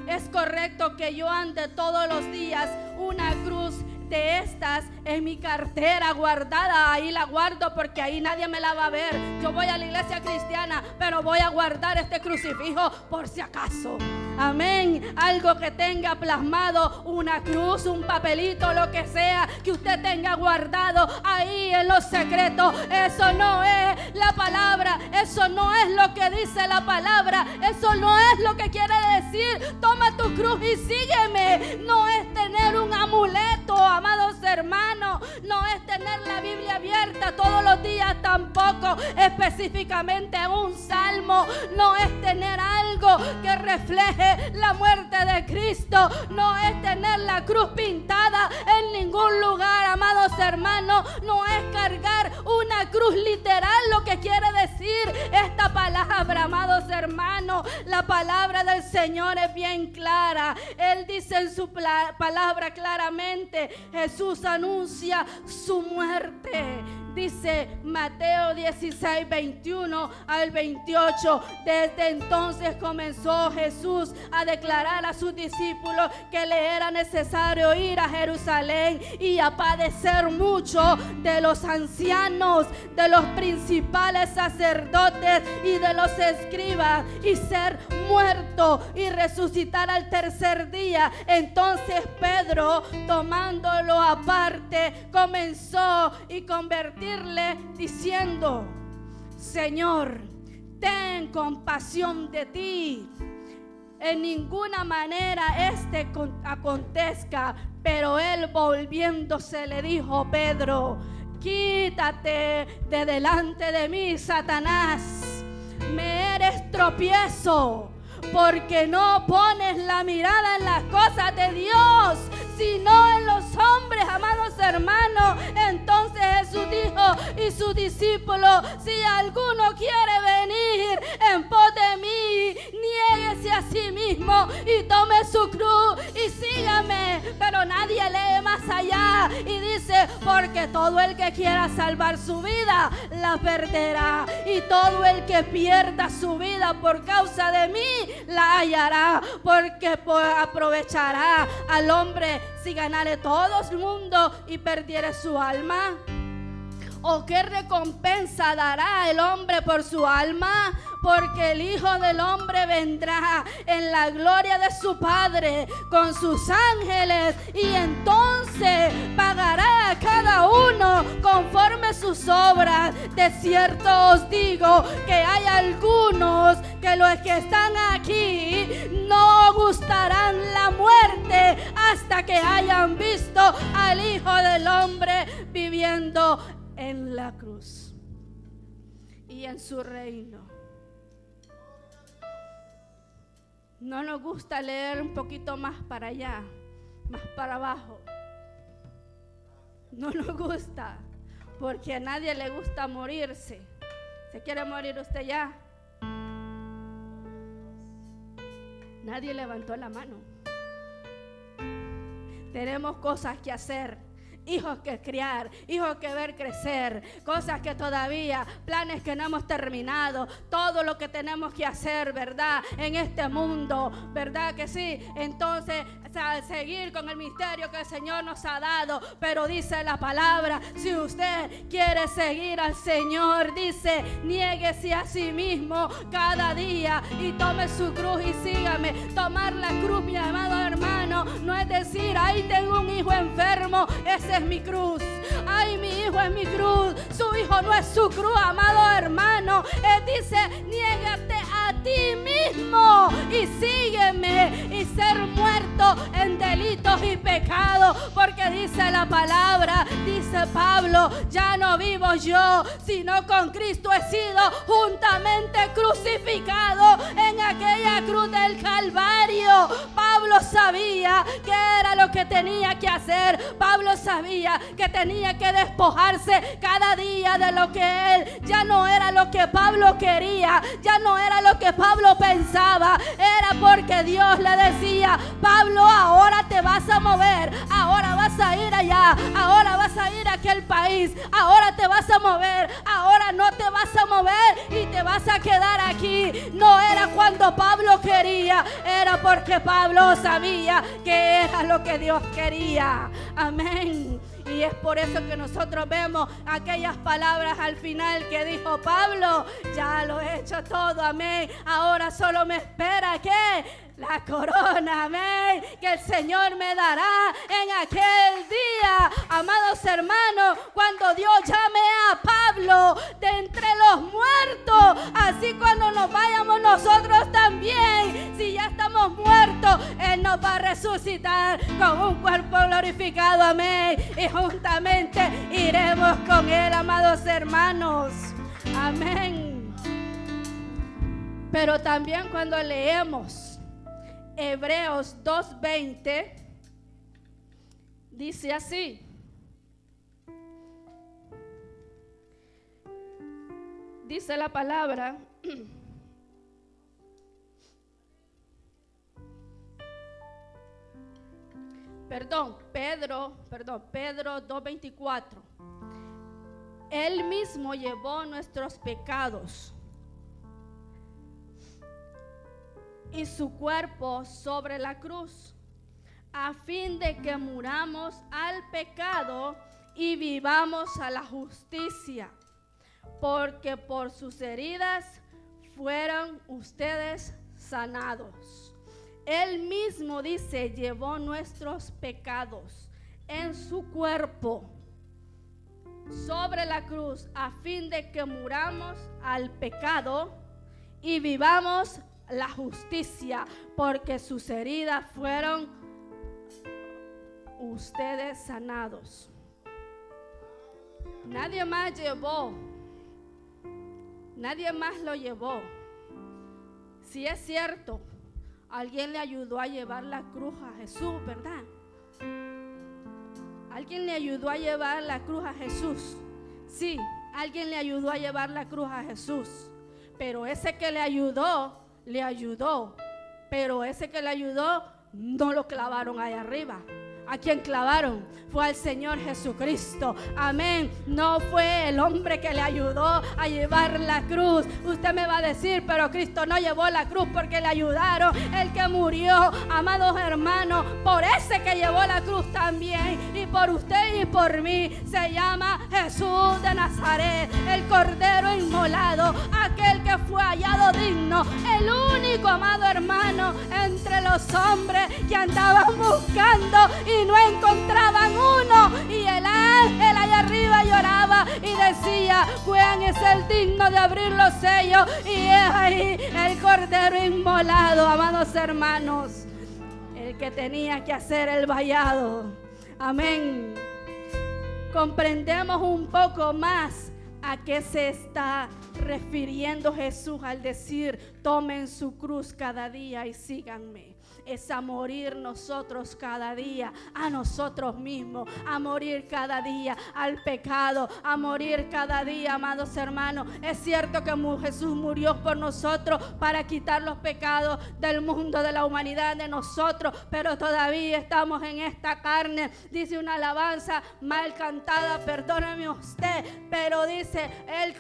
Es correcto que yo ande todos los días una cruz de estas en mi cartera guardada. Ahí la guardo porque ahí nadie me la va a ver. Yo voy a la iglesia cristiana, pero voy a guardar este crucifijo por si acaso. Amén. Algo que tenga plasmado, una cruz, un papelito, lo que sea que usted tenga guardado ahí en los secretos. Eso no es la palabra. Eso no es lo que dice la palabra. Eso no es lo que quiere decir. Toma tu cruz y sígueme. No es tener un amuleto, amados hermanos. No es tener la Biblia abierta todos los días tampoco. Específicamente un salmo. No es tener algo que refleje la muerte de Cristo. No es tener la cruz pintada en ningún lugar, amados hermanos. No es cargar una cruz literal lo que quiere decir esta palabra, amados hermanos. La palabra del Señor es bien clara. Él dice en su palabra claramente, Jesús anuncia su muerte. Dice Mateo 16, 21 al 28. Desde entonces comenzó Jesús a declarar a sus discípulos que le era necesario ir a Jerusalén y a padecer mucho de los ancianos, de los principales sacerdotes y de los escribas, y ser muerto y resucitar al tercer día. Entonces Pedro, tomándolo aparte, comenzó y convertirle diciendo: Señor, ten compasión de ti. En ninguna manera acontezca. Pero él, volviéndose, le dijo: Pedro, quítate de delante de mí, Satanás. Me eres tropiezo, porque no pones la mirada en las cosas de Dios, sino en los hombres, amados hermanos. Entonces Jesús dijo y sus discípulos: si alguno quiere venir en pos de mí, niéguese a sí mismo y tome su cruz y sígame. Pero nadie lee más allá y dice: porque todo el que quiera salvar su vida la perderá. Y todo el que pierda su vida por causa de mí, la hallará. Porque aprovechará al hombre si ganare todo el mundo y perdiere su alma. ¿O qué recompensa dará el hombre por su alma? Porque el Hijo del Hombre vendrá en la gloria de su Padre con sus ángeles, y entonces pagará a cada uno conforme sus obras. De cierto os digo que hay algunos que los que están aquí no gustarán la muerte hasta que hayan visto al Hijo del Hombre viviendo en la cruz y en su reino. No nos gusta leer un poquito más para allá, más para abajo. No nos gusta, porque a nadie le gusta morirse. ¿Se quiere morir usted ya? Nadie levantó la mano. Tenemos cosas que hacer, hijos que criar, hijos que ver crecer, cosas que todavía, planes que no hemos terminado, todo lo que tenemos que hacer, ¿verdad? En este mundo, ¿verdad que sí? Entonces, seguir con el misterio que el Señor nos ha dado. Pero dice la palabra, si usted quiere seguir al Señor, dice, niéguese a sí mismo cada día y tome su cruz y sígame. Tomar la cruz, mi amado hermano, no es decir, ahí tengo un hijo enfermo, ese es mi cruz. Ay, mi hijo es mi cruz. Su hijo no es su cruz, amado hermano. Él dice, niégate a ti mismo y sígueme, y ser muerto en delitos y pecados, porque dice la palabra, dice Pablo, ya no vivo yo, sino con Cristo he sido juntamente crucificado en aquella cruz del Calvario. Pablo sabía que era lo que tenía que hacer. Pablo sabía que tenía que despojarse cada día de lo que él, ya no era lo que Pablo quería, ya no era lo que Pablo pensaba, era porque Dios le decía, Pablo, ahora te vas a mover, ahora vas a ir allá, ahora vas a ir a aquel país, ahora te vas a mover, ahora no te vas a mover y te vas a quedar aquí. No era cuando Pablo quería, era porque Pablo sabía que era lo que Dios quería. Amén. Y es por eso que nosotros vemos aquellas palabras al final que dijo Pablo, ya lo he hecho todo, amén. Ahora solo me espera ¿qué? La corona, amén, que el Señor me dará en aquel día. Amados hermanos, cuando Dios llame a Pablo de entre los muertos, así cuando nos vayamos nosotros también, si ya estamos muertos, Él nos va a resucitar con un cuerpo glorificado, amén, y juntamente iremos con Él, amados hermanos, amén. Pero también cuando leemos Hebreos 2:20, dice así, dice la palabra, Pedro 2:24, Él mismo llevó nuestros pecados y su cuerpo sobre la cruz, a fin de que muramos al pecado y vivamos a la justicia, porque por sus heridas fueron ustedes sanados. Él mismo, dice, llevó nuestros pecados en su cuerpo sobre la cruz, a fin de que muramos al pecado y vivamos la justicia, porque sus heridas fueron ustedes sanados. Nadie más llevó, nadie más lo llevó. Si es cierto, alguien le ayudó a llevar la cruz a Jesús, ¿verdad? Alguien le ayudó a llevar la cruz a Jesús. Sí, alguien le ayudó a llevar la cruz a Jesús, pero ese que le ayudó, pero ese que le ayudó no lo clavaron ahí arriba, ¿A quién clavaron? Fue al Señor Jesucristo. Amén. No fue el hombre que le ayudó a llevar la cruz. Usted me va a decir, pero Cristo no llevó la cruz porque le ayudaron. El que murió, amados hermanos, por ese que llevó la cruz también, y por usted y por mí, se llama Jesús de Nazaret, el Cordero inmolado, aquel que fue hallado digno, el único, amado hermano, entre los hombres que andaban buscando y no encontraban uno, y el ángel allá arriba lloraba y decía: ¿quién es el digno de abrir los sellos? Y es ahí el Cordero inmolado, amados hermanos, el que tenía que hacer el vallado. Amén. Comprendemos un poco más a qué se está refiriendo Jesús al decir: tomen su cruz cada día y síganme. Es a morir nosotros cada día, a nosotros mismos, a morir cada día al pecado, a morir cada día, amados hermanos. Es cierto que Jesús murió por nosotros para quitar los pecados del mundo, de la humanidad, de nosotros, pero todavía estamos en esta carne. Dice una alabanza mal cantada, perdóneme usted, pero dice, él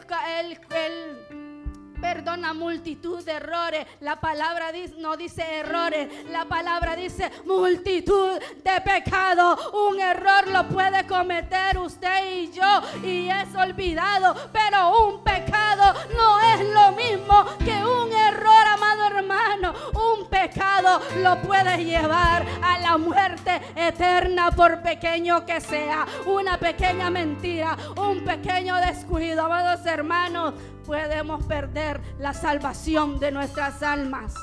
perdona multitud de errores. La palabra no dice errores, la palabra dice multitud de pecados. Un error lo puede cometer usted y yo y es olvidado, pero un pecado no es lo mismo que un error, amado hermano. Un pecado lo puede llevar a la muerte eterna, por pequeño que sea. Una pequeña mentira, un pequeño descuido, amados hermanos, podemos perder la salvación de nuestras almas.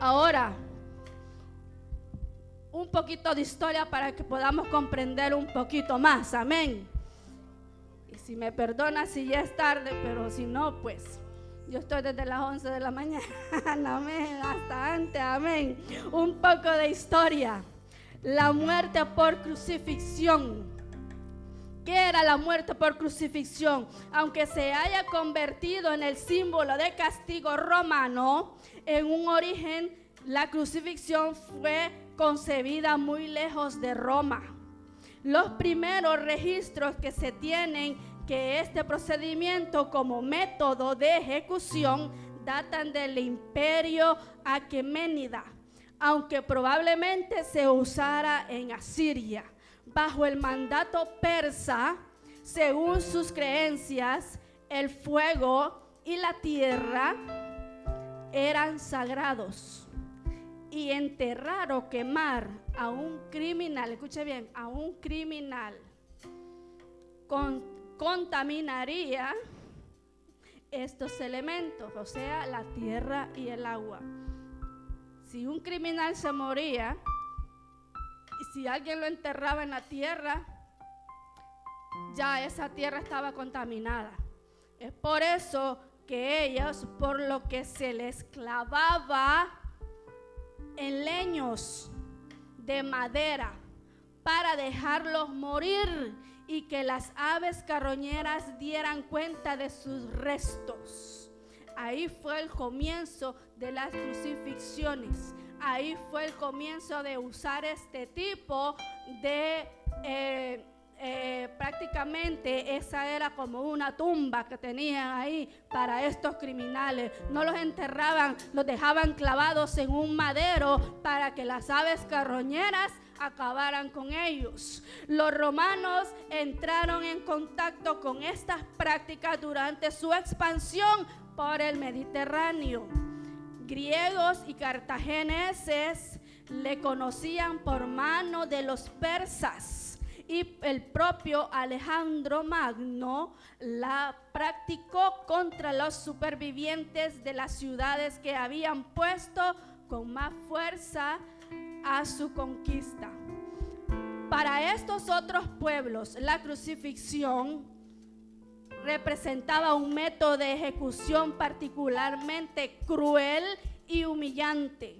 Ahora, un poquito de historia para que podamos comprender un poquito más. Amén. Y si me perdona si ya es tarde, pero si no, pues yo estoy desde las 11 de la mañana. Amén, hasta antes. Amén. Un poco de historia. La muerte por crucifixión. ¿Qué era la muerte por crucifixión? Aunque se haya convertido en el símbolo de castigo romano, en un origen la crucifixión fue concebida muy lejos de Roma. Los primeros registros que se tienen que este procedimiento como método de ejecución datan del imperio aqueménida, aunque probablemente se usara en Asiria. Bajo el mandato persa, según sus creencias, el fuego y la tierra eran sagrados. Y enterrar o quemar a un criminal, escuche bien, a un criminal, contaminaría estos elementos, o sea, la tierra y el agua. Si un criminal se moría, y si alguien lo enterraba en la tierra, ya esa tierra estaba contaminada. Es por eso que ellos, por lo que se les clavaba en leños de madera para dejarlos morir y que las aves carroñeras dieran cuenta de sus restos. Ahí fue el comienzo de las crucifixiones. Ahí fue el comienzo de usar este tipo de prácticamente esa era como una tumba que tenían ahí para estos criminales. No los enterraban, los dejaban clavados en un madero para que las aves carroñeras acabaran con ellos. Los romanos entraron en contacto con estas prácticas durante su expansión por el Mediterráneo. Griegos y cartagineses le conocían por mano de los persas, y el propio Alejandro Magno la practicó contra los supervivientes de las ciudades que habían puesto con más fuerza a su conquista. Para estos otros pueblos, la crucifixión representaba un método de ejecución particularmente cruel y humillante.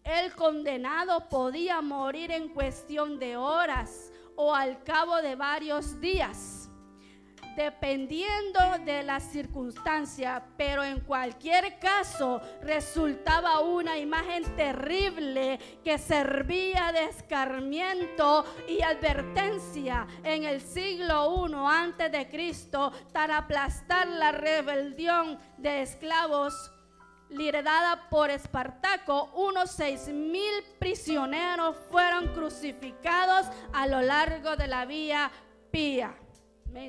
El condenado podía morir en cuestión de horas o al cabo de varios días. dependiendo de la circunstancia, pero en cualquier caso resultaba una imagen terrible que servía de escarmiento y advertencia en el siglo I antes de Cristo para aplastar la rebelión de esclavos liderada por Espartaco. Unos 6,000 prisioneros fueron crucificados a lo largo de la vía Pía.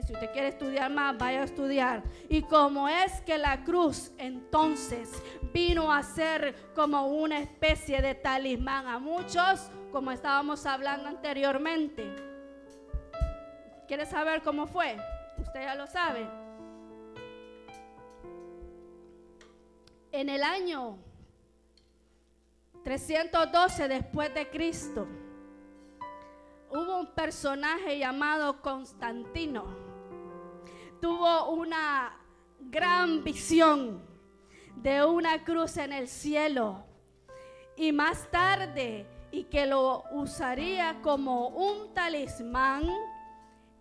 Si usted quiere estudiar más, vaya a estudiar. Y como es que la cruz entonces vino a ser como una especie de talismán a muchos, como estábamos hablando anteriormente. ¿Quiere saber cómo fue? Usted ya lo sabe. En el año 312 después de Cristo, hubo un personaje llamado Constantino. Tuvo una gran visión de una cruz en el cielo y más tarde, y que lo usaría como un talismán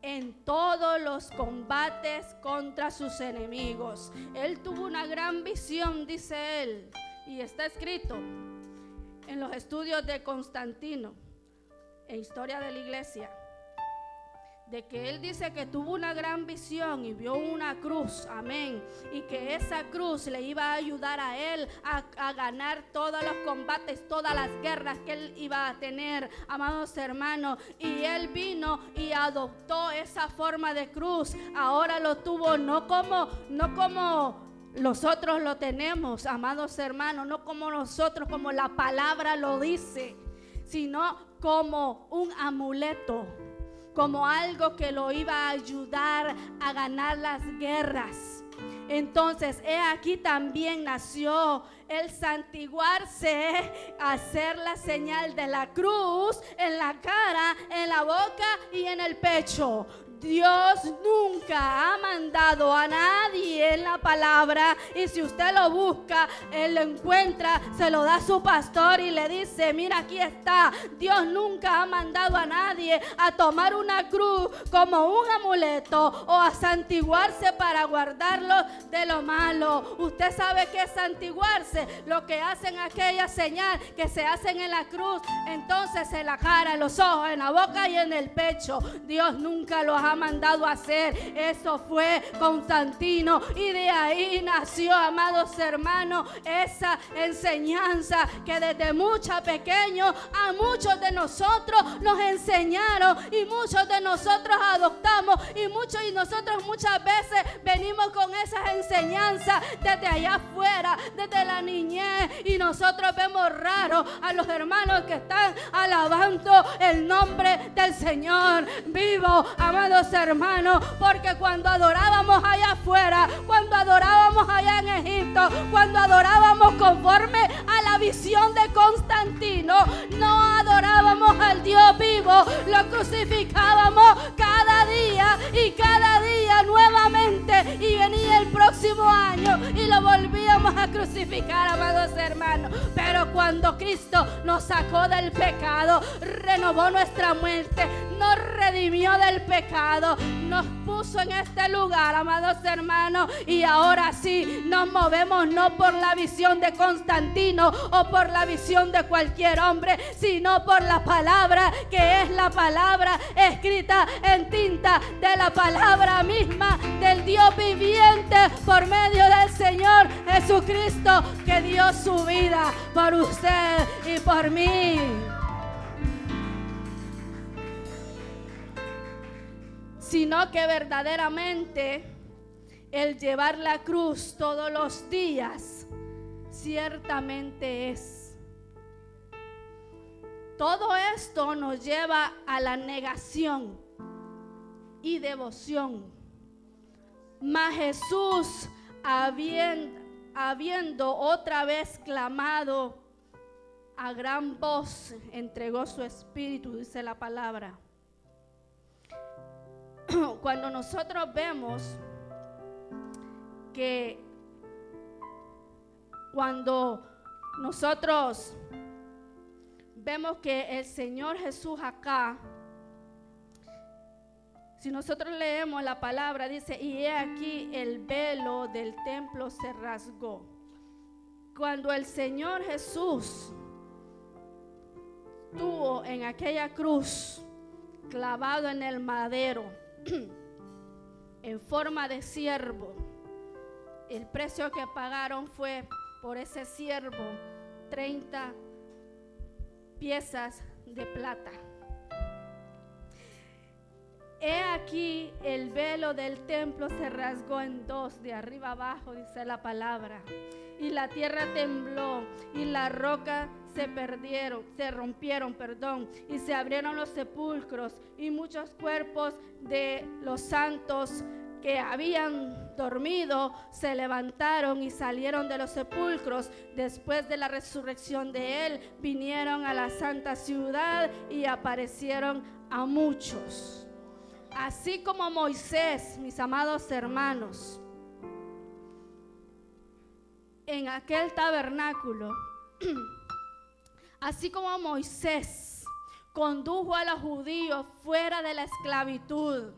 en todos los combates contra sus enemigos. Él tuvo una gran visión, dice él, y está escrito en los estudios de Constantino, en Historia de la Iglesia, de que él dice que tuvo una gran visión y vio una cruz, amén, y que esa cruz le iba a ayudar a él a ganar todos los combates, todas las guerras que él iba a tener, amados hermanos, y él vino y adoptó esa forma de cruz. Ahora lo tuvo no como nosotros lo tenemos, amados hermanos, no como nosotros, como la palabra lo dice, sino como un amuleto, como algo que lo iba a ayudar a ganar las guerras. Entonces, aquí también nació el santiguarse, hacer la señal de la cruz en la cara, en la boca y en el pecho. Dios nunca ha mandado a nadie en la palabra, y si usted lo busca, él lo encuentra, se lo da a su pastor y le dice: mira, aquí está. Dios nunca ha mandado a nadie a tomar una cruz como un amuleto o a santiguarse para guardarlo de lo malo. Usted sabe qué es santiguarse, lo que hacen aquella señal que se hacen en la cruz, entonces en la cara, en los ojos, en la boca y en el pecho. Dios nunca los ha mandado a hacer. Eso fue Constantino, y de ahí nació, amados hermanos, esa enseñanza que desde pequeños a muchos de nosotros nos enseñaron, y muchos de nosotros adoptamos, y nosotros muchas veces venimos con esas enseñanzas desde allá afuera, desde la niñez, y nosotros vemos raro a los hermanos que están alabando el nombre del Señor vivo, amados hermanos, porque cuando adorábamos allá afuera, cuando adorábamos allá en Egipto, cuando adorábamos conforme a la visión de Constantino, no adorábamos al Dios vivo, lo crucificábamos cada día nuevamente, y venía el próximo año y lo volvíamos a crucificar, amados hermanos. Pero cuando Cristo nos sacó del pecado, renovó nuestra muerte, nos redimió del pecado, nos puso en este lugar, amados hermanos, y ahora sí nos movemos no por la visión de Constantino o por la visión de cualquier hombre, sino por la palabra, que es la palabra escrita en tinta de la palabra misma del Dios viviente, por medio del Señor Jesucristo, que dio su vida por usted y por mí. Sino que verdaderamente el llevar la cruz todos los días ciertamente es. Todo esto nos lleva a la negación y devoción. Mas Jesús, habiendo otra vez clamado a gran voz, entregó su espíritu, dice la palabra. Cuando nosotros vemos que el Señor Jesús acá Si nosotros leemos la palabra, dice, y he aquí el velo del templo se rasgó. Cuando el Señor Jesús estuvo en aquella cruz, clavado en el madero, en forma de siervo, el precio que pagaron fue por ese siervo 30 piezas de plata. He aquí el velo del templo se rasgó en dos, de arriba abajo, dice la palabra. Y la tierra tembló y las rocas se rompieron, y se abrieron los sepulcros, y muchos cuerpos de los santos que habían dormido se levantaron y salieron de los sepulcros. Después de la resurrección de él, vinieron a la santa ciudad y aparecieron a muchos. Así como Moisés, mis amados hermanos, en aquel tabernáculo, así como Moisés condujo a los judíos fuera de la esclavitud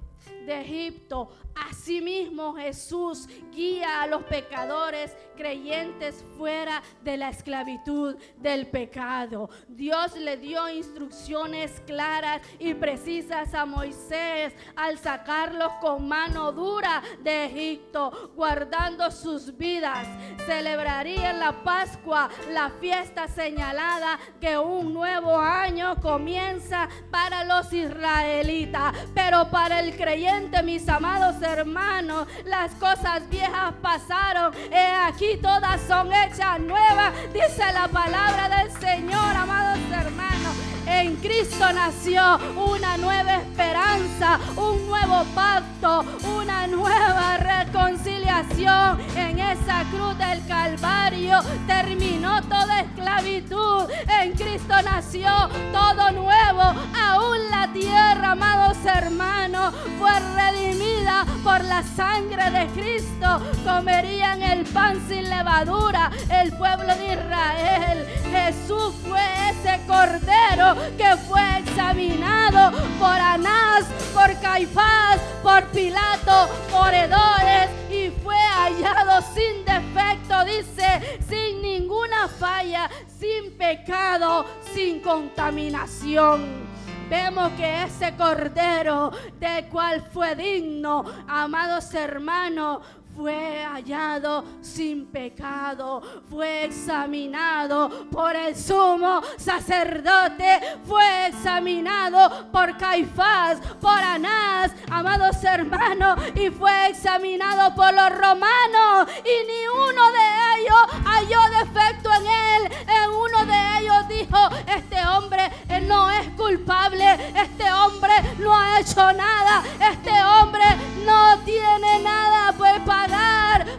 de Egipto, asimismo Jesús guía a los pecadores creyentes fuera de la esclavitud del pecado. Dios le dio instrucciones claras y precisas a Moisés al sacarlos con mano dura de Egipto, guardando sus vidas. Celebraría en la Pascua la fiesta señalada que un nuevo año comienza para los israelitas, pero para el creyente, mis amados hermanos, las cosas viejas pasaron, he aquí todas son hechas nuevas, dice la palabra del Señor. Amados hermanos, en Cristo nació una nueva esperanza, un nuevo pacto, una nueva reconciliación. En esa cruz del Calvario terminó toda esclavitud. En Cristo nació todo nuevo. Aún la tierra, amados hermanos, fue redimida por la sangre de Cristo. Comerían el pan sin levadura el pueblo de Israel. Jesús fue ese cordero que fue examinado por Anás, por Caifás, por Pilato, por Herodes, y fue hallado sin defecto, dice, sin ninguna falla, sin pecado, sin contaminación. Vemos que ese cordero del cual fue digno, amados hermanos, fue hallado sin pecado, fue examinado por el sumo sacerdote, fue examinado por Caifás, por Anás, amados hermanos, y fue examinado por los romanos, y ni uno de ellos halló defecto en él. En uno de ellos dijo: este hombre no es culpable, este hombre no ha hecho nada, este hombre no tiene nada por pagar.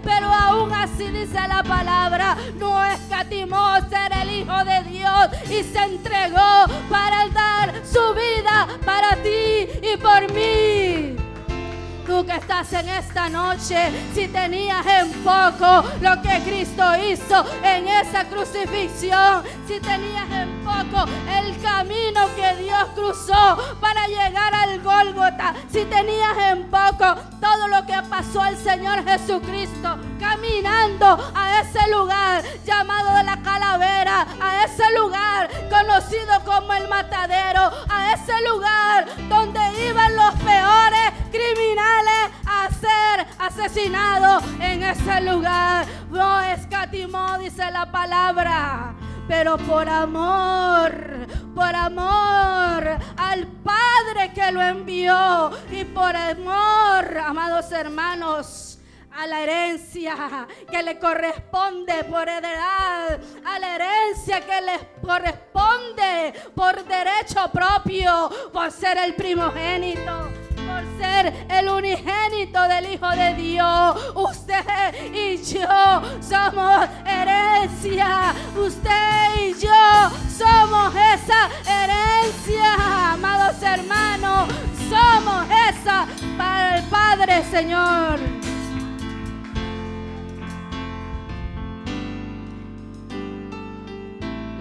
Pero aún así, dice la palabra, no escatimó ser el Hijo de Dios y se entregó para dar su vida para ti y por mí. Tú que estás en esta noche, si tenías en poco lo que Cristo hizo en esa crucifixión, si tenías en poco el camino que Dios cruzó para llegar al Gólgota, si tenías en poco todo lo que pasó el Señor Jesucristo caminando a ese lugar llamado de la Calavera, a ese lugar conocido como el Matadero, a ese lugar donde iban los peores criminales a ser asesinados. En ese lugar no escatimó, dice la palabra, pero por amor al Padre que lo envió, y por amor, amados hermanos, a la herencia que le corresponde por heredad, a la herencia que le corresponde por derecho propio, por ser el primogénito, por ser el unigénito del Hijo de Dios. Usted y yo somos herencia. Usted y yo somos esa herencia, amados hermanos. Somos esa para el Padre, Señor.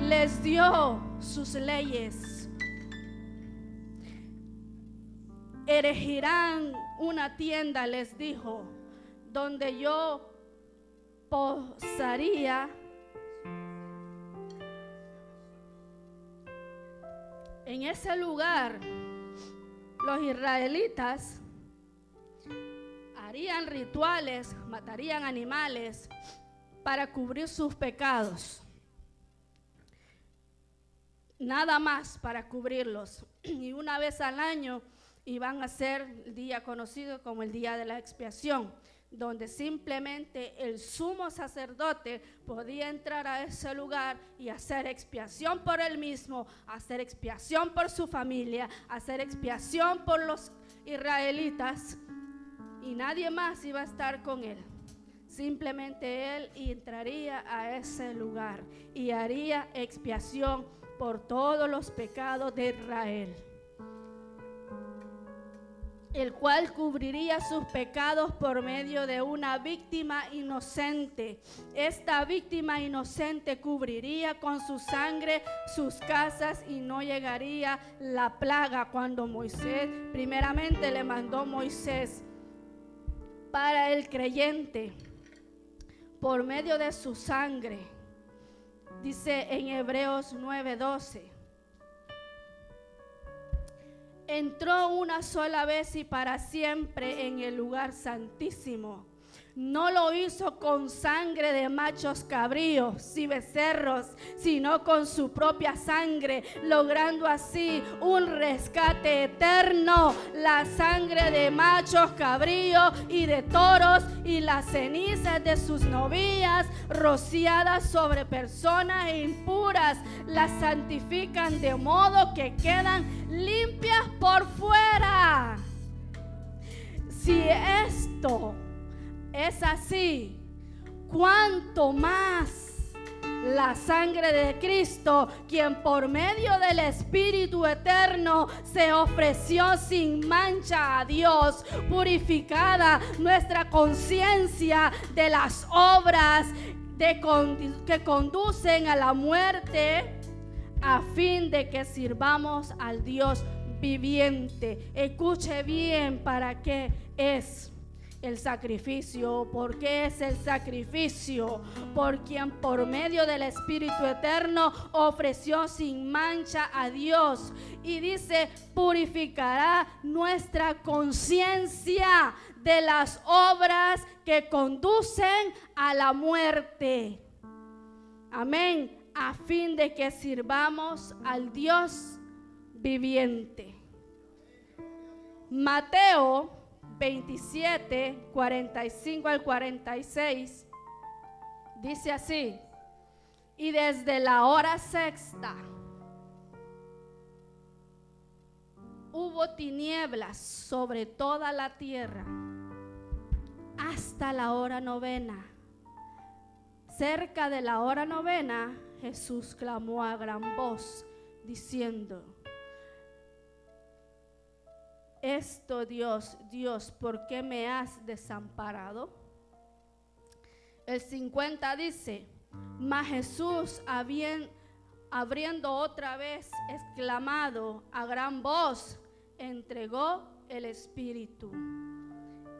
Les dio sus leyes. erigirán una tienda, les dijo, donde yo posaría. En ese lugar, los israelitas harían rituales, matarían animales para cubrir sus pecados. Nada más para cubrirlos. Y una vez al año iban a ser el día conocido como el día de la expiación, donde simplemente el sumo sacerdote podía entrar a ese lugar y hacer expiación por él mismo, hacer expiación por su familia, hacer expiación por los israelitas, y nadie más iba a estar con él. Simplemente él entraría a ese lugar y haría expiación por todos los pecados de Israel, el cual cubriría sus pecados por medio de una víctima inocente. Esta víctima inocente cubriría con su sangre sus casas y no llegaría la plaga cuando Moisés, primeramente le mandó Moisés para el creyente por medio de su sangre. Dice en Hebreos 9:12. Entró una sola vez y para siempre en el lugar santísimo. No lo hizo con sangre de machos cabríos y becerros, sino con su propia sangre, logrando así un rescate eterno. La sangre de machos cabríos y de toros y las cenizas de sus novillas rociadas sobre personas impuras las santifican de modo que quedan limpias por fuera. Si esto es así, ¿cuánto más la sangre de Cristo, quien por medio del Espíritu Eterno se ofreció sin mancha a Dios, purificada nuestra conciencia de las obras que conducen a la muerte, a fin de que sirvamos al Dios viviente? Escuche bien para qué es el sacrificio. ¿Por qué es el sacrificio? Por quien por medio del Espíritu Eterno ofreció sin mancha a Dios. Y dice, purificará nuestra conciencia de las obras que conducen a la muerte. Amén. A fin de que sirvamos al Dios viviente. Mateo 27, 45 al 46, dice así: y desde la hora sexta hubo tinieblas sobre toda la tierra hasta la hora novena. Cerca de la hora novena, Jesús clamó a gran voz, diciendo: esto, Dios, Dios, ¿por qué me has desamparado? El 50 dice: mas Jesús, abriendo otra vez, exclamado a gran voz, entregó el Espíritu.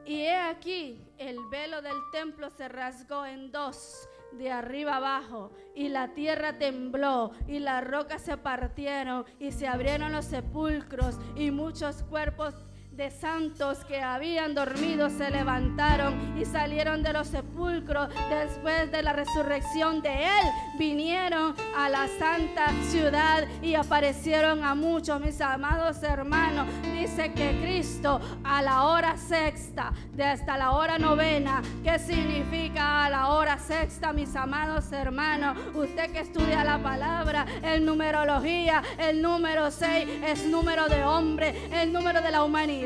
Y he aquí, el velo del templo se rasgó en dos, de arriba abajo, y la tierra tembló, y las rocas se partieron, y se abrieron los sepulcros, y muchos cuerpos de santos que habían dormido se levantaron y salieron de los sepulcros después de la resurrección de él. Vinieron a la santa ciudad y aparecieron a muchos. Mis amados hermanos, dice que Cristo a la hora sexta, de hasta la hora novena. ¿Qué significa a la hora sexta, mis amados hermanos? Usted que estudia la palabra, en numerología, el número 6 es número de hombre, el número de la humanidad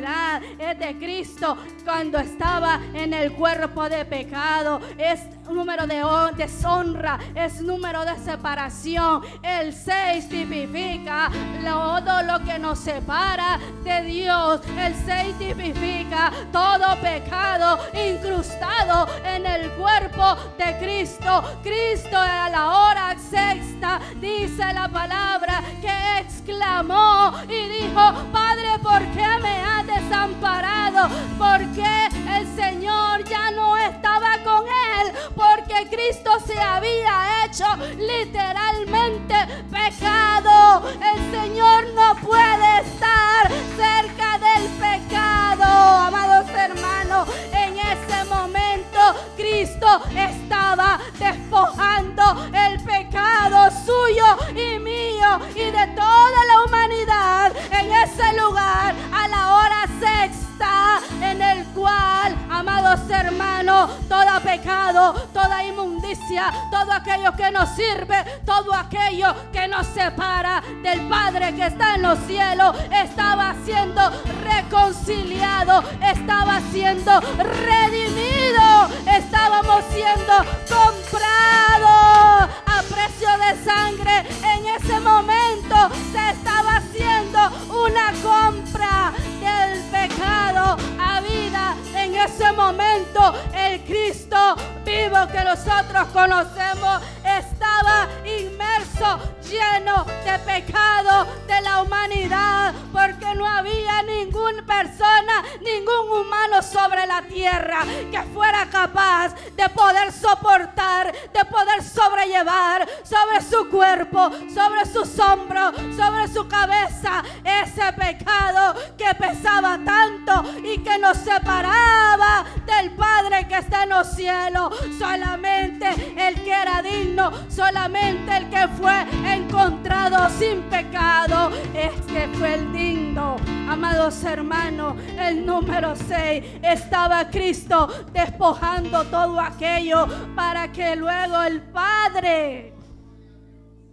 es de Cristo cuando estaba en el cuerpo de pecado. Es número de deshonra, es número de separación. El 6 tipifica todo lo que nos separa de Dios. El 6 tipifica todo pecado incrustado en el cuerpo de Cristo. Cristo a la hora sexta, dice la palabra, que exclamó y dijo: Padre, ¿por qué me has desamparado? Porque el Señor ya no estaba con él, porque Cristo se había hecho literalmente pecado. El Señor no puede estar cerca del pecado, amados hermanos. En ese momento Cristo estaba despojando el pecado suyo y mío y de toda la humanidad en ese lugar a la hora sexta, en el cual, amados hermanos, todo pecado, toda inmundicia, todo aquello que nos sirve, todo aquello que nos separa del Padre que está en los cielos, estaba siendo reconciliado, estaba siendo redimido, estábamos siendo comprados a precio de sangre. En ese momento se estaba haciendo una compra del pecado a vida. En ese momento el Cristo vivo que nosotros conocemos estaba inmerso, lleno de pecado de la humanidad, porque no había ninguna persona, ningún humano sobre la tierra que fuera capaz de poder soportar, de poder sobrellevar sobre su cuerpo, sobre sus hombros, sobre su cabeza, ese pecado que pesaba tanto y que nos separaba del Padre que está en los cielos. Solamente el que era digno, solamente el que fue encontrado sin pecado, este fue el digno. Amados hermanos, el número 6, estaba Cristo despojando todo aquello para que luego el Padre,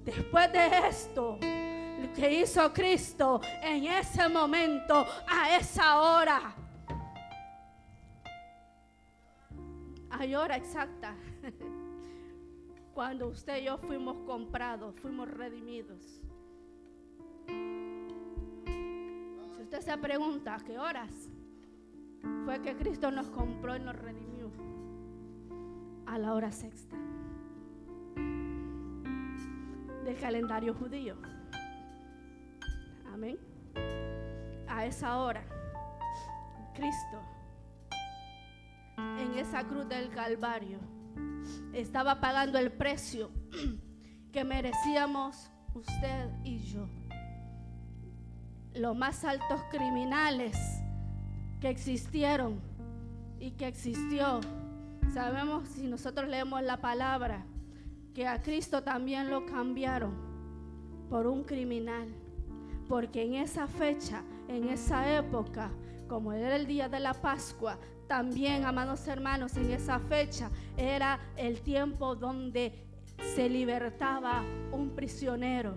después de esto, lo que hizo Cristo en ese momento, a esa hora, hay hora exacta, cuando usted y yo fuimos comprados, fuimos redimidos. Si usted se pregunta, ¿a qué horas fue que Cristo nos compró y nos redimió? A la hora sexta del calendario judío. Amén. A esa hora, Cristo, en esa cruz del Calvario, estaba pagando el precio que merecíamos usted y yo. Los más altos criminales que existieron y que existió, sabemos, si nosotros leemos la palabra, que a Cristo también lo cambiaron por un criminal, porque en esa fecha, en esa época, como era el día de la Pascua, también, amados hermanos, en esa fecha era el tiempo donde se libertaba un prisionero.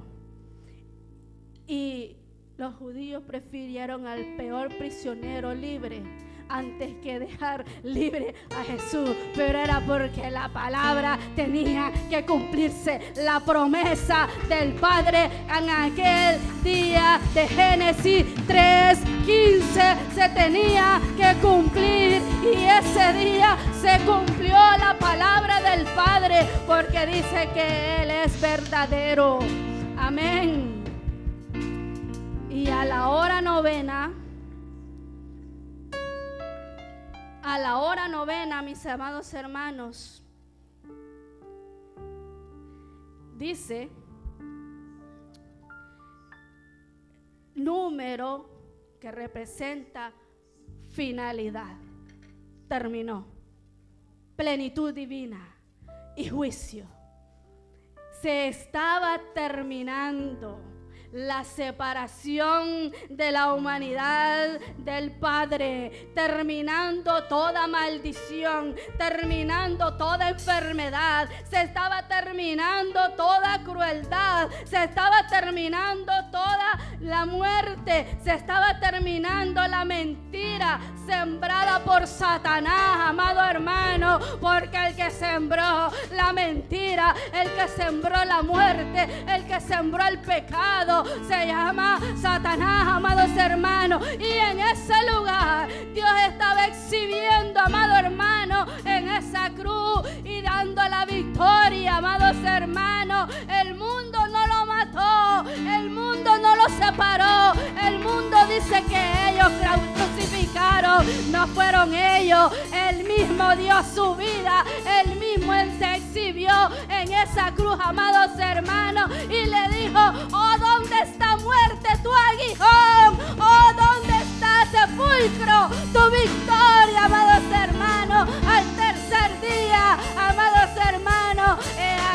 Y los judíos prefirieron al peor prisionero libre antes que dejar libre a Jesús, pero era porque la palabra tenía que cumplirse, la promesa del Padre en aquel día de Génesis 3:15 se tenía que cumplir, y ese día se cumplió la palabra del Padre, porque dice que Él es verdadero. Amén. Y a la hora novena, mis amados hermanos, dice número que representa finalidad. Terminó. Plenitud divina y juicio. Se estaba terminando la separación de la humanidad del Padre, terminando toda maldición, terminando toda enfermedad, se estaba terminando toda crueldad, se estaba terminando toda la muerte, se estaba terminando la mentira sembrada por Satanás, amado hermano, porque el que sembró la mentira, el que sembró la muerte, el que sembró el pecado, se llama Satanás, amados hermanos. Y en ese lugar Dios estaba exhibiendo, amado hermano, en esa cruz, no fueron ellos. Él mismo dio su vida, Él mismo se exhibió en esa cruz, amados hermanos, y le dijo: oh, ¿dónde está muerte tu aguijón? Oh, ¿dónde está sepulcro tu victoria, amados hermanos? Al tercer día, amados hermanos,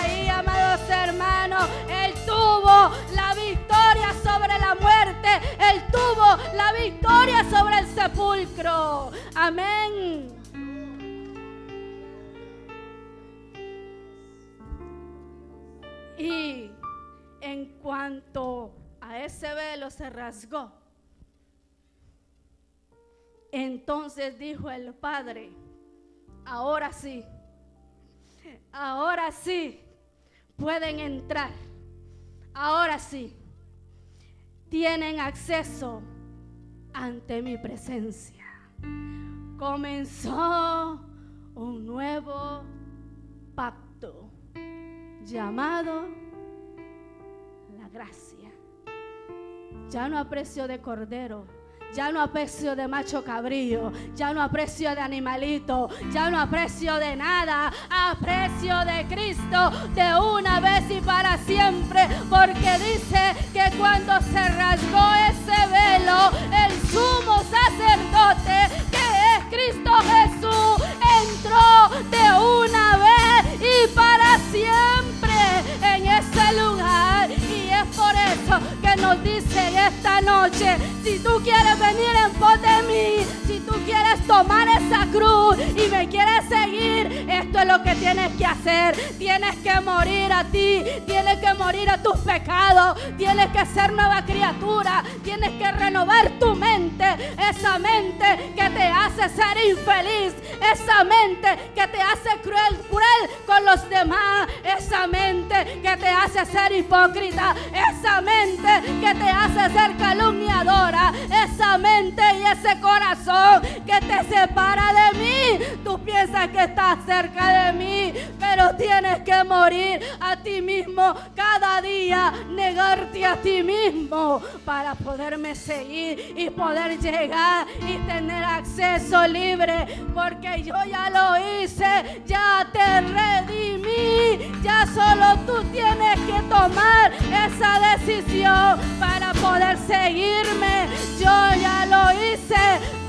ahí, amados hermanos, Él tuvo la victoria sobre la muerte, Él tuvo la victoria sobre el sepulcro. Amén. Y en cuanto a ese velo se rasgó, entonces dijo el Padre: ahora sí pueden entrar, ahora sí tienen acceso ante mi presencia. Comenzó un nuevo pacto llamado la gracia. Ya no a precio de cordero, ya no a precio de macho cabrío, ya no a precio de animalito, ya no a precio de nada, a precio de Cristo, de una vez y para siempre, porque dice que cuando se rasgó ese velo, el sumo sacerdote, que es Cristo Jesús, entró de una vez y para siempre en ese lugar. Y es por eso que nos dice esta noche: si tú quieres venir en pos de mí, si tú quieres tomar esa cruz y me quieres seguir, esto es lo que tienes que hacer. Tienes que morir a ti, tienes que morir a tus pecados, tienes que ser nueva criatura, tienes que renovar tu mente, esa mente que te hace ser infeliz, esa mente que te hace cruel con los demás, esa mente que te hace ser hipócrita, esa mente que te hace ser calumniadora, esa mente y ese corazón que te separa de mí. Tú piensas que estás cerca de mí, pero tienes que morir a ti mismo cada día, negarte a ti mismo para poderme seguir y poder llegar y tener acceso libre, porque yo ya lo hice, ya te redimí, ya solo tú tienes que tomar esa decisión para poder seguirme. Yo ya lo hice,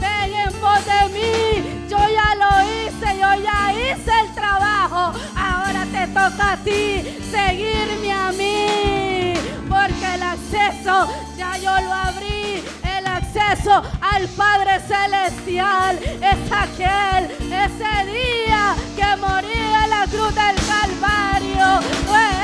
ven en pos de mí, yo ya lo hice, yo ya hice el trabajo, ahora te toca a ti seguirme a mí, porque el acceso ya yo lo abrí. El acceso al Padre Celestial es aquel, ese día que moría en la cruz del Calvario,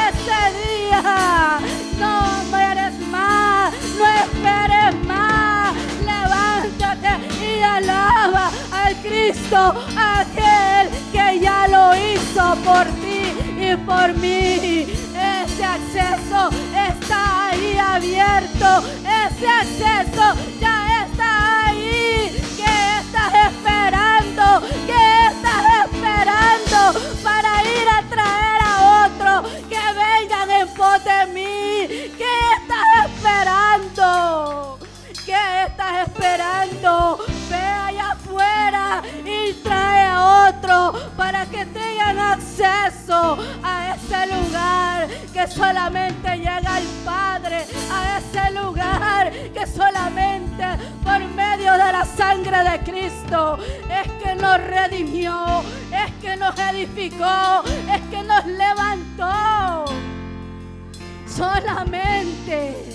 ese día. No mueres más, no esperes más, levántate y alaba al Cristo, aquel que ya lo hizo por ti y por mí. Ese acceso está ahí abierto, ese acceso ya está ahí. ¿Qué estás esperando? ¿Qué estás esperando para ir a traer a otro que vengan en pos de mí? ¿Qué estás esperando? ¿Qué estás esperando? Ve allá afuera y trae a otro para que tengan acceso a ese lugar que solamente llega al Padre, a ese lugar que solamente por medio de la sangre de Cristo es que nos redimió, es que nos edificó, es que nos levantó. Solamente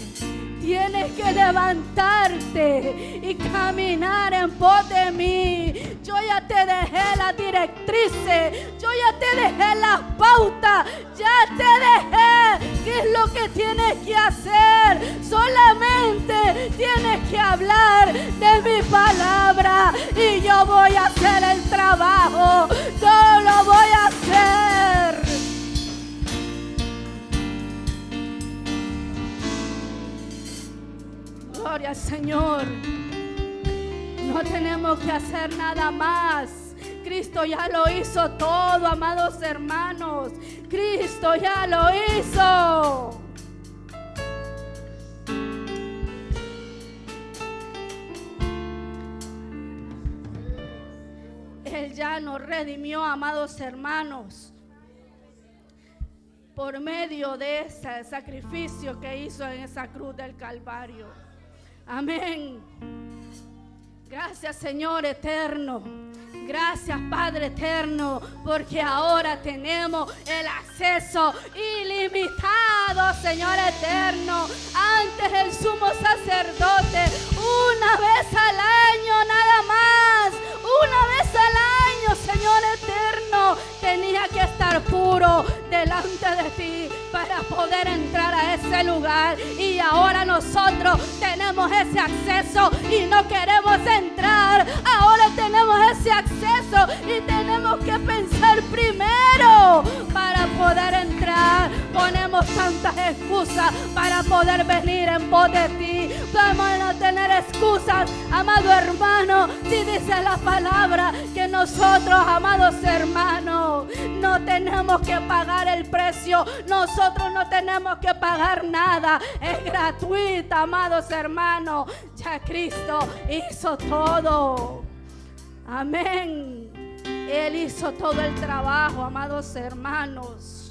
tienes que levantarte y caminar en pos de mí. Yo ya te dejé las directrices, yo ya te dejé las pautas, ya te dejé qué es lo que tienes que hacer. Solamente tienes que hablar de mi palabra y yo voy a hacer el trabajo, yo lo voy a hacer. Gloria al Señor. No tenemos que hacer nada más. Cristo ya lo hizo todo, amados hermanos. Cristo ya lo hizo. Él ya nos redimió, amados hermanos, por medio de ese sacrificio que hizo en esa cruz del Calvario. Amén. Gracias, Señor eterno. Gracias, Padre eterno, porque ahora tenemos el acceso ilimitado, Señor eterno. Antes el sumo sacerdote, una vez al año nada más, una vez al año, Señor eterno, tenía que estar puro delante de ti para poder entrar a ese lugar. Y ahora nosotros tenemos ese acceso y no queremos entrar. Ahora tenemos ese acceso y tenemos que pensar primero para poder entrar. Ponemos tantas excusas para poder venir en pos de ti. Vamos a no tener excusas, amado hermano, si dice la palabra que nosotros, amados hermanos, no tenemos que pagar el precio. Nosotros no tenemos que pagar nada. Es gratuita, amados hermanos. Ya Cristo hizo todo. Amén. Él hizo todo el trabajo, amados hermanos.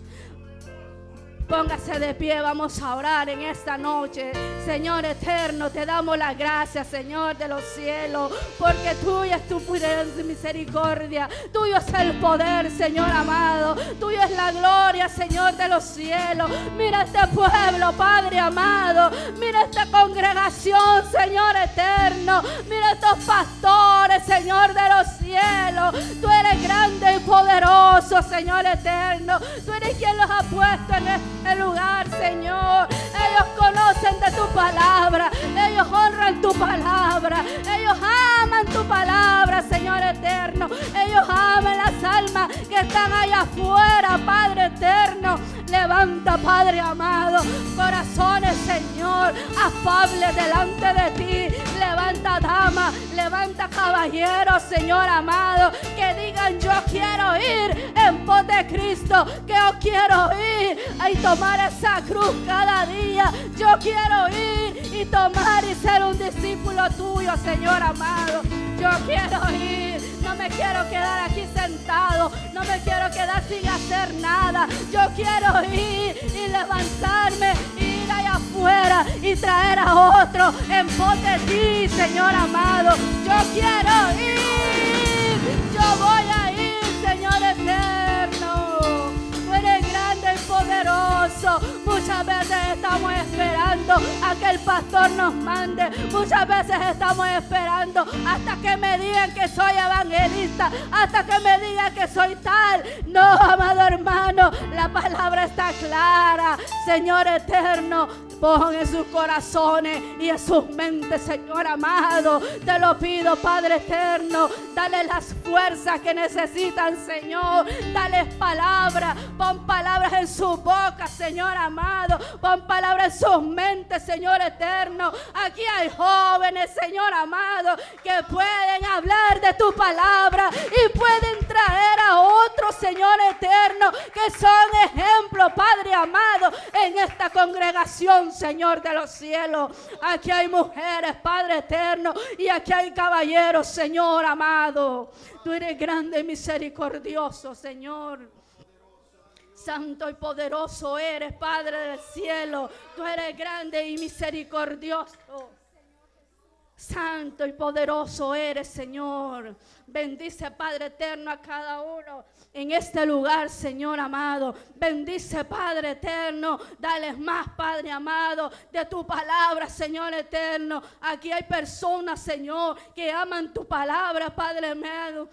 Póngase de pie, vamos a orar en esta noche. Señor eterno, te damos las gracias, Señor de los cielos, porque tuya es tu pureza y misericordia. Tuyo es el poder, Señor amado. Tuyo es la gloria, Señor de los cielos. Mira este pueblo, Padre amado. Mira esta congregación, Señor eterno. Mira estos pastores, Señor de los cielos. Tú eres grande y poderoso, Señor eterno. Tú eres quien los ha puesto en este lugar, Señor. Ellos conocen de tu palabra, ellos honran tu palabra, ellos aman tu palabra, Señor eterno. Ellos aman las almas que están allá afuera, Padre eterno. Levanta, Padre amado, corazones, Señor, afables delante de ti. Levanta damas, levanta caballeros, Señor amado, que digan: yo quiero ir en pos de Cristo, que yo quiero ir y tomar esa cruz cada día. Yo quiero ir y tomar y ser un discípulo tuyo, Señor amado. Yo quiero ir, no me quiero quedar aquí sentado, no me quiero quedar sin hacer nada. Yo quiero ir y levantarme, ir allá afuera y traer a otro en pos de ti, Señor amado. Yo quiero ir, yo voy a ir, Señor eterno. Tú eres grande y poderoso. Muchas veces estamos esperando a que el pastor nos mande. Muchas veces estamos esperando hasta que me digan que soy evangelista, hasta que me digan que soy tal. No, amado hermano, la palabra está clara. Señor eterno, pon en sus corazones y en sus mentes, Señor amado. Te lo pido, Padre eterno. Dale las fuerzas que necesitan, Señor. Dales palabras. Pon palabras en su boca, Señor amado. Pon palabras en sus mentes, Señor eterno. Aquí hay jóvenes, Señor amado, que pueden hablar de tu palabra y pueden traer a otros, Señor eterno, que son ejemplos, Padre amado, en esta congregación, Señor de los cielos. Aquí hay mujeres, Padre eterno, y aquí hay caballeros, Señor amado. Tú eres grande y misericordioso, Señor. Santo y poderoso eres, Padre del cielo. Tú eres grande y misericordioso. Santo y poderoso eres, Señor. Bendice, Padre eterno, a cada uno en este lugar, Señor amado. Bendice, Padre eterno. Dales más, Padre amado, de tu palabra, Señor eterno. Aquí hay personas, Señor, que aman tu palabra, Padre amado,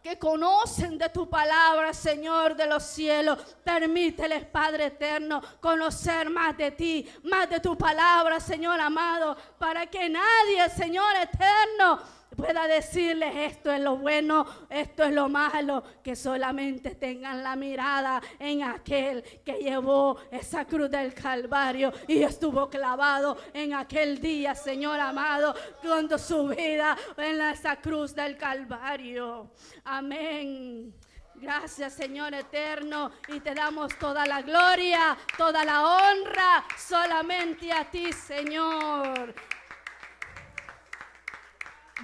que conocen de tu palabra, Señor de los cielos. Permíteles, Padre eterno, conocer más de ti, más de tu palabra, Señor amado, para que nadie, Señor eterno, pueda decirles esto es lo bueno, esto es lo malo, que solamente tengan la mirada en aquel que llevó esa cruz del Calvario y estuvo clavado en aquel día, Señor amado, con su vida en esa cruz del Calvario. Amén. Gracias, Señor eterno, y te damos toda la gloria, toda la honra, solamente a ti, Señor.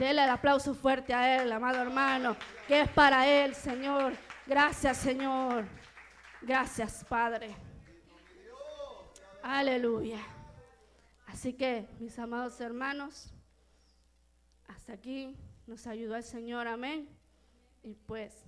Dele el aplauso fuerte a Él, amado hermano, que es para Él, Señor. Gracias, Señor. Gracias, Padre. Aleluya. Así que, mis amados hermanos, hasta aquí nos ayudó el Señor, amén. Y pues